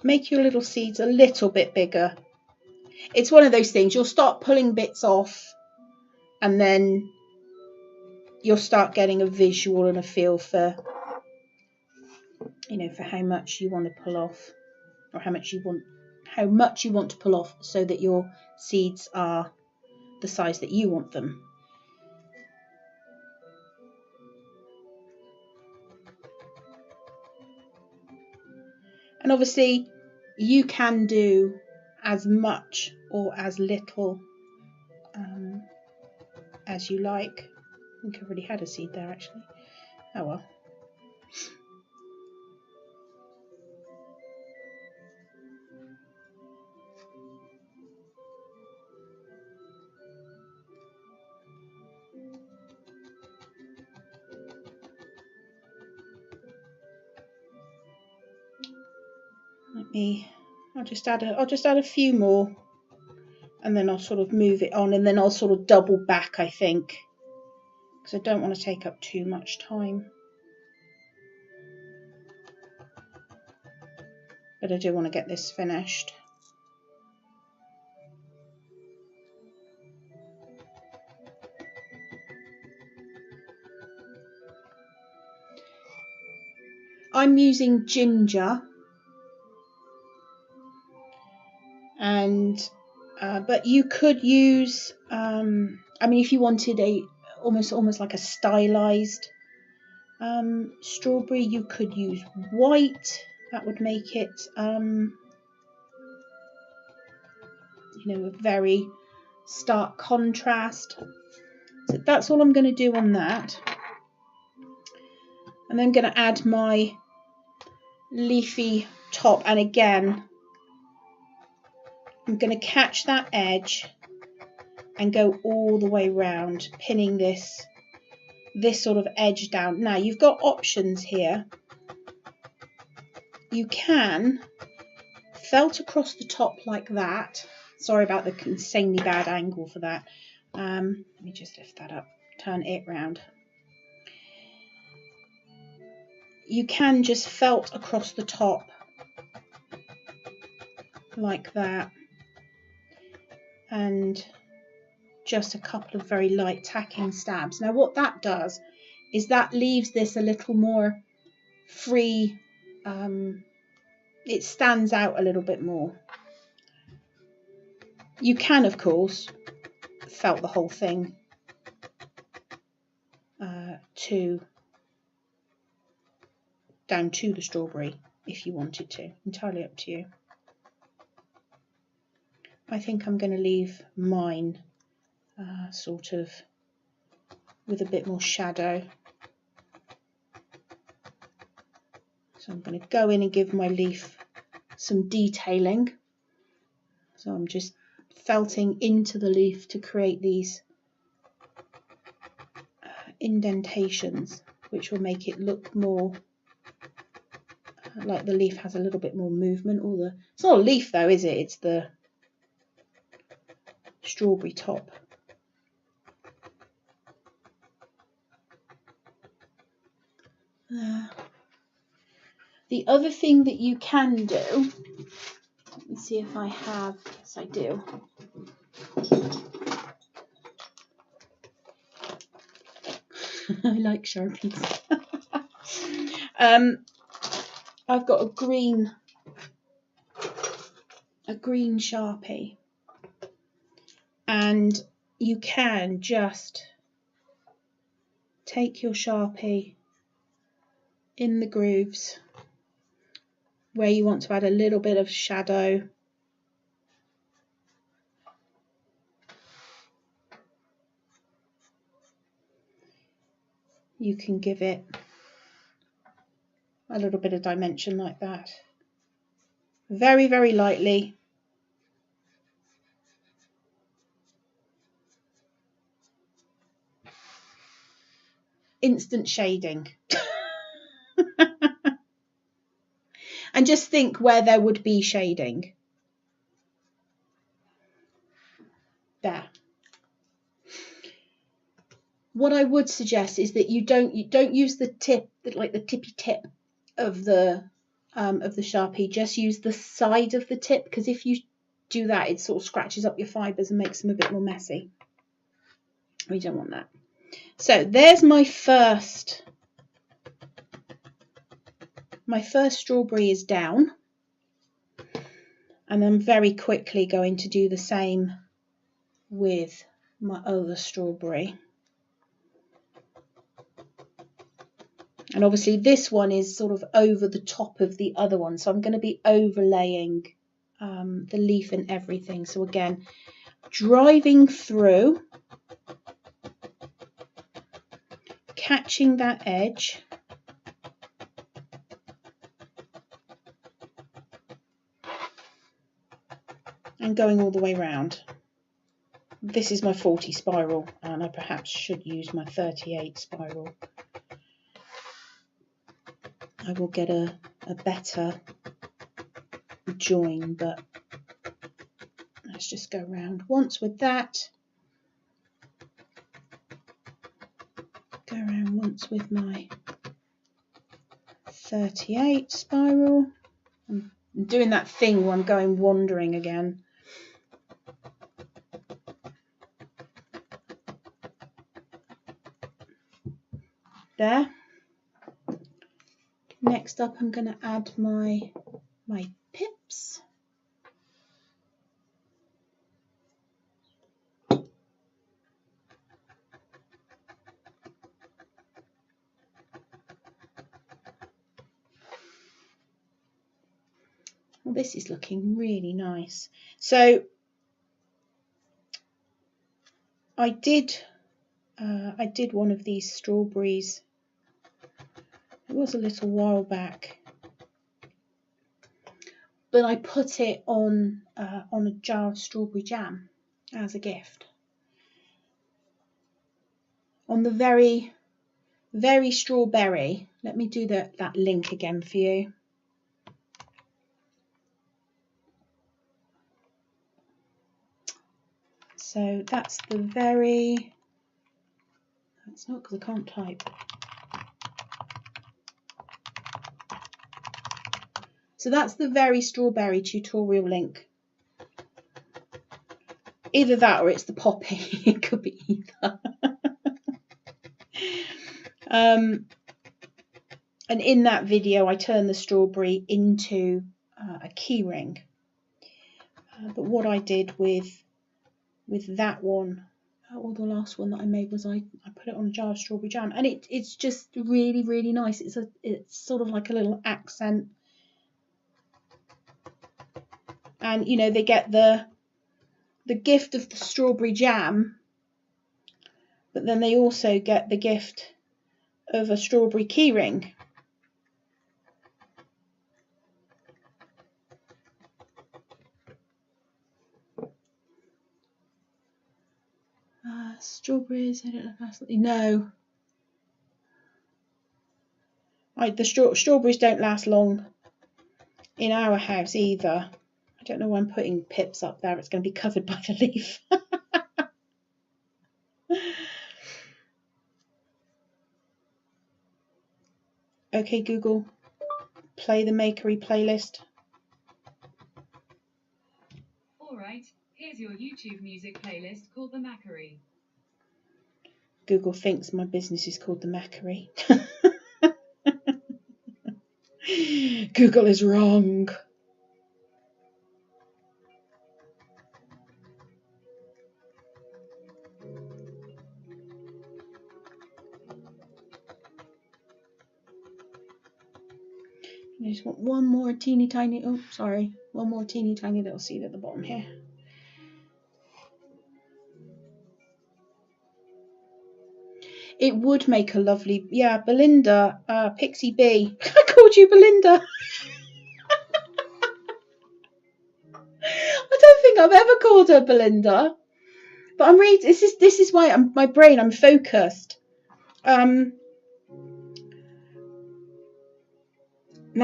little seeds a little bit bigger. It's one of those things, you'll start pulling bits off and then you'll start getting a visual and a feel for, you know, for how much you want to pull off, or how much you want to pull off so that your seeds are the size that you want them. And obviously you can do as much or as little as you like. I think I've already had a seed there actually. Oh well. I'll just add a few more, and then I'll sort of move it on, and then I'll sort of double back, I think, because I don't want to take up too much time. but I do want to get this finished. I'm using ginger, and but you could use I mean, if you wanted a almost like a stylized strawberry, you could use white. That would make it you know, a very stark contrast. So that's all I'm going to do on that. And then I'm going to add my leafy top, and again I'm going to catch that edge and go all the way round, pinning this sort of edge down. Now you've got options here. You can felt across the top like that. Sorry about the insanely bad angle for that. Let me just lift that up, turn it round. You can just felt across the top like that, and just a couple of very light tacking stabs. Now what that does is that leaves this a little more free. It stands out a little bit more. You can, of course, felt the whole thing down to the strawberry if you wanted to. Entirely up to you. I think I'm going to leave mine sort of with a bit more shadow. So I'm going to go in and give my leaf some detailing. So I'm just felting into the leaf to create these indentations, which will make it look more like the leaf has a little bit more movement. It's not a leaf though, is it? It's the strawberry top. The other thing that you can do, let me see if I have, yes I do. I like Sharpies. I've got a green Sharpie, and you can just take your Sharpie in the grooves where you want to add a little bit of shadow. You can give it a little bit of dimension like that. Very, very lightly. Instant shading. And just think where there would be shading. There. What I would suggest is that you don't use the tip, like the tippy tip of the Sharpie. Just use the side of the tip, because if you do that, it sort of scratches up your fibres and makes them a bit more messy. We don't want that. So there's my first strawberry is down, and I'm very quickly going to do the same with my other strawberry. And obviously this one is sort of over the top of the other one, so I'm going to be overlaying the leaf and everything. So again, driving through, catching that edge, and going all the way round. This is my 40 spiral, and I perhaps should use my 38 spiral. I will get a better join, but let's just go round once with that. Go around once with my 38 spiral, and I'm doing that thing where I'm going wandering again. There. Next up, I'm going to add my pips. Well, this is looking really nice. So I did one of these strawberries. It was a little while back, but I put it on a jar of strawberry jam as a gift. On the very, very strawberry. Let me do that link again for you. So that's the very, it's not because I can't type. So that's the very strawberry tutorial link. Either that or it's the poppy. It could be either. And in that video I turned the strawberry into a key ring. But what I did with that one, or the last one that I made, was I put it on a jar of strawberry jam, and it's just really, really nice. It's sort of like a little accent, and you know, they get the gift of the strawberry jam, but then they also get the gift of a strawberry keyring. Strawberries, I don't know if absolutely no. The strawberries don't last long in our house either. I don't know why I'm putting pips up there. It's going to be covered by the leaf. Okay, Google, play the Makery playlist. Alright, here's your YouTube music playlist called the Makery. Google thinks my business is called the Makery. Google is wrong. I just want one more teeny tiny little seed at the bottom here. It would make a lovely, yeah, Belinda, Pixie B. I called you Belinda. I don't think I've ever called her Belinda, but I'm reading. This is why I'm focused. Now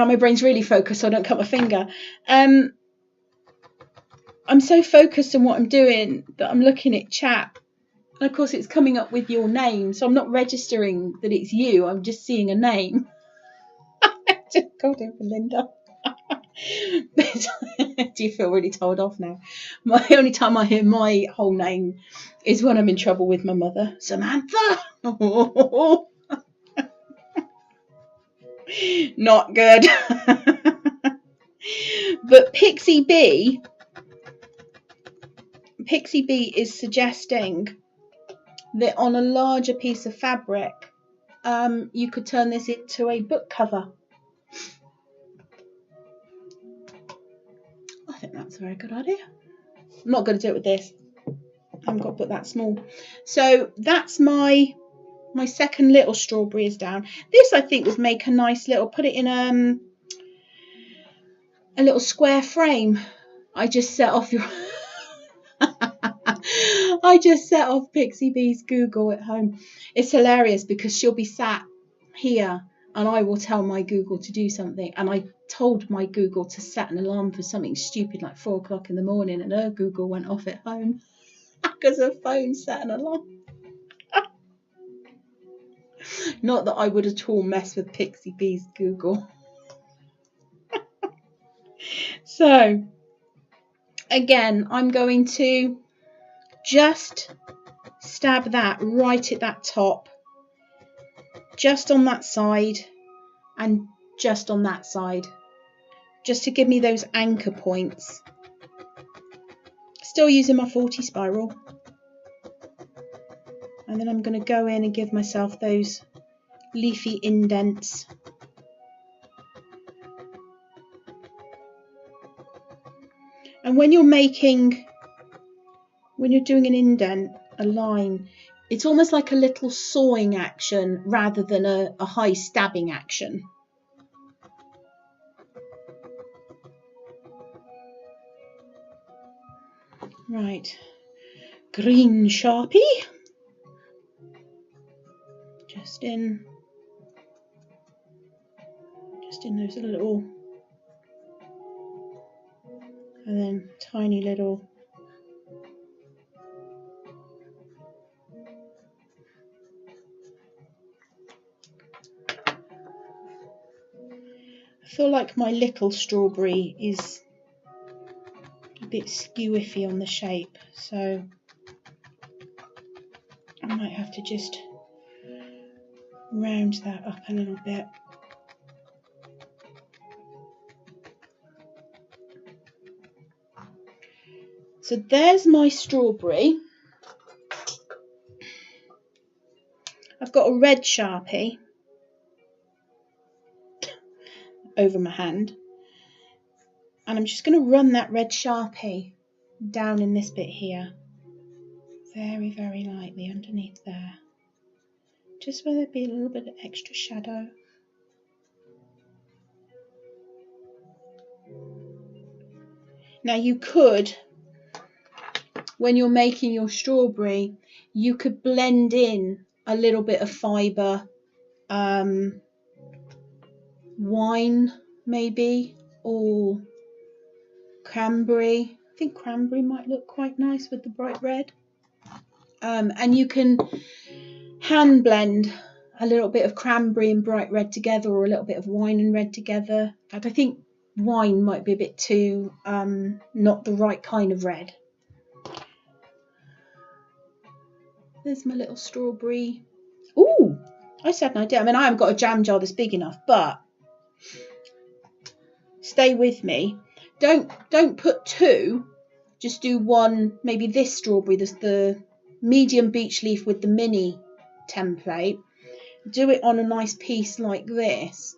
my brain's really focused, so I don't cut my finger. I'm so focused on what I'm doing that I'm looking at chat. And of course it's coming up with your name, so I'm not registering that it's you, I'm just seeing a name. I just called her Belinda. Do you feel really told off now? My only time I hear my whole name is when I'm in trouble with my mother. Samantha! Not good. But Pixie B is suggesting that on a larger piece of fabric, you could turn this into a book cover. I think that's a very good idea. I'm not going to do it with this. I haven't got to put that small. So that's my second little strawberry is down. This I think would make a nice little, put it in a little square frame. I just set off Pixie B's Google at home. It's hilarious because she'll be sat here and I will tell my Google to do something, and I told my Google to set an alarm for something stupid like 4 o'clock in the morning, and her Google went off at home because her phone set an alarm. Not that I would at all mess with Pixie B's Google. So again, I'm going to just stab that right at that top, just on that side and just on that side, just to give me those anchor points. Still using my 40 spiral. And then I'm going to go in and give myself those leafy indents. And when you're doing an indent, a line, it's almost like a little sawing action rather than a high stabbing action. Right, green Sharpie, just in those little, and then tiny little I feel like my little strawberry is a bit skew-iffy on the shape, so I might have to just round that up a little bit. So there's my strawberry. I've got a red Sharpie over my hand, and I'm just going to run that red Sharpie down in this bit here, very, very lightly underneath there, just where there'd be a little bit of extra shadow. Now you could, when you're making your strawberry, you could blend in a little bit of fibre, wine maybe, or cranberry. I think cranberry might look quite nice with the bright red. And you can hand blend a little bit of cranberry and bright red together, or a little bit of wine and red together. In fact, I think wine might be a bit too not the right kind of red. There's my little strawberry. Ooh, I said an idea. I mean, I haven't got a jam jar that's big enough, but stay with me. Don't put two. Just do one. Maybe this strawberry. There's the medium beech leaf with the mini template. Do it on a nice piece like this,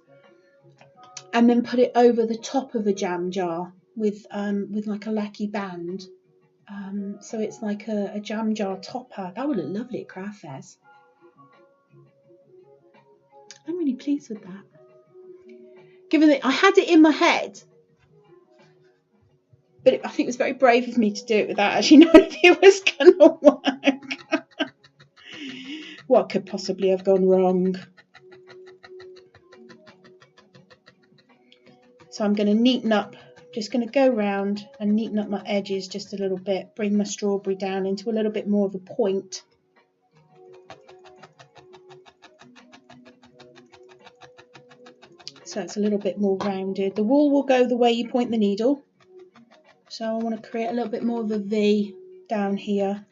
and then put it over the top of a jam jar with like a lacquer band. So it's like a jam jar topper. That would look lovely at craft fairs. I'm really pleased with that. Given that I had it in my head, but I think it was very brave of me to do it without actually knowing if it was going to work. What could possibly have gone wrong? So I'm going to neaten up, just going to go round and neaten up my edges just a little bit, bring my strawberry down into a little bit more of a point. So it's a little bit more rounded. The wool will go the way you point the needle. So I want to create a little bit more of a V down here.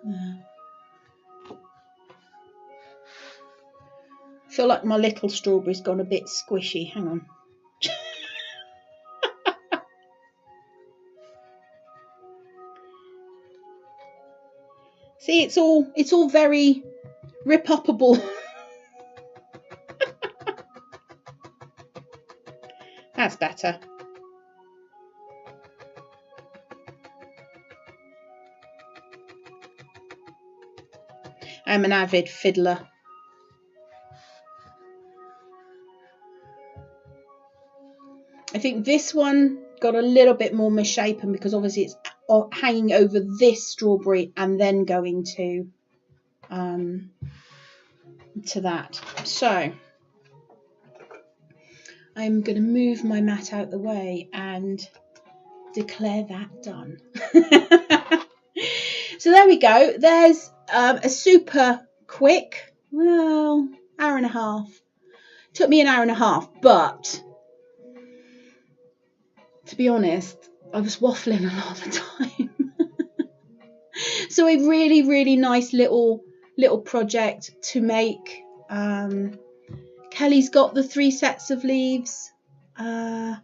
There. I feel like my little strawberry's gone a bit squishy. Hang on. See, it's all very rip-uppable. That's better. I'm an avid fiddler. I think this one got a little bit more misshapen because obviously it's hanging over this strawberry and then going to that. So I'm going to move my mat out the way and declare that done. So there we go. There's a super quick, well, hour and a half. Took me an hour and a half, but to be honest, I was waffling a lot of the time. So a really, really nice little project to make. Kelly's got the 3 sets of leaves. Have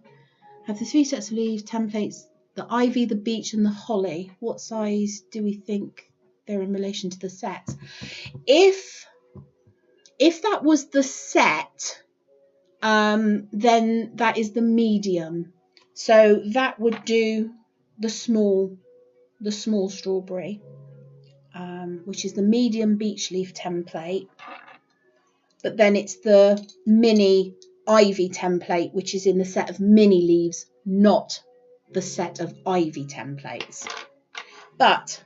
the 3 sets of leaves, templates, the ivy, the beech, and the holly. What size do we think they're in relation to the sets? If that was the set, then that is the medium. So that would do the small strawberry, which is the medium beech leaf template. But then it's the mini ivy template, which is in the set of mini leaves, not the set of ivy templates. But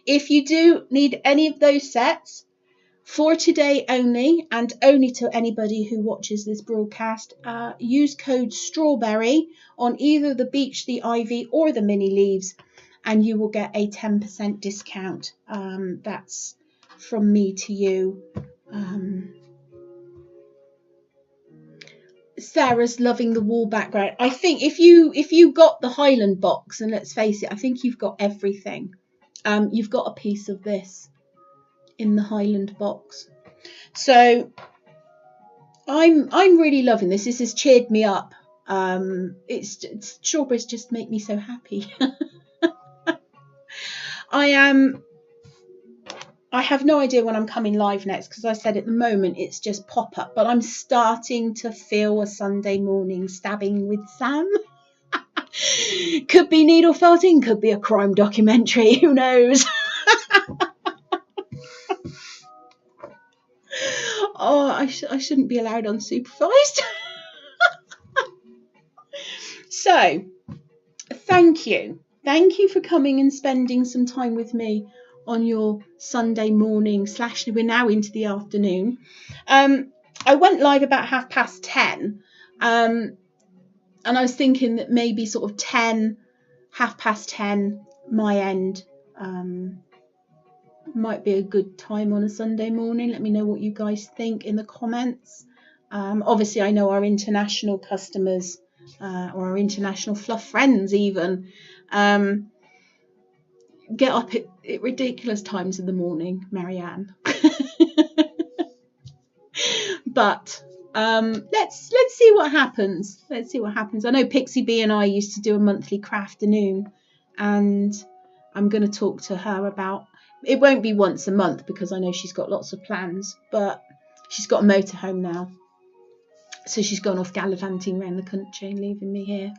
if you do need any of those sets, for today only, and only to anybody who watches this broadcast, use code STRAWBERRY on either the beech, the ivy, or the mini leaves, and you will get a 10% discount. That's from me to you. Sarah's loving the wall background. I think if you got the Highland box, and let's face it, I think you've got everything. You've got a piece of this in the Highland box. So I'm really loving this. This has cheered me up. Strawberries just make me so happy. I have no idea when I'm coming live next, because I said at the moment it's just pop-up, but I'm starting to feel a Sunday morning stabbing with Sam. Could be needle felting, could be a crime documentary, who knows? Oh, I shouldn't be allowed unsupervised. So, thank you for coming and spending some time with me on your Sunday morning / we're now into the afternoon. I went live about 10:30, and I was thinking that maybe sort of 10:30 my end might be a good time on a Sunday morning. Let me know what you guys think in the comments. Obviously I know our international customers, or our international fluff friends even, get up at ridiculous times in the morning, Marianne. But let's see what happens. I know Pixie B and I used to do a monthly crafternoon, and I'm going to talk to her about it. Won't be once a month because I know she's got lots of plans, but she's got a motorhome now, so she's gone off gallivanting around the country and leaving me here.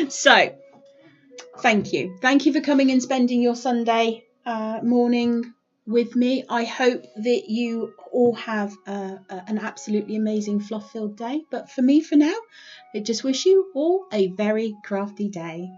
So thank you for coming and spending your Sunday morning with me. I hope that you all have an absolutely amazing fluff filled day, but for me, for now, I just wish you all a very crafty day.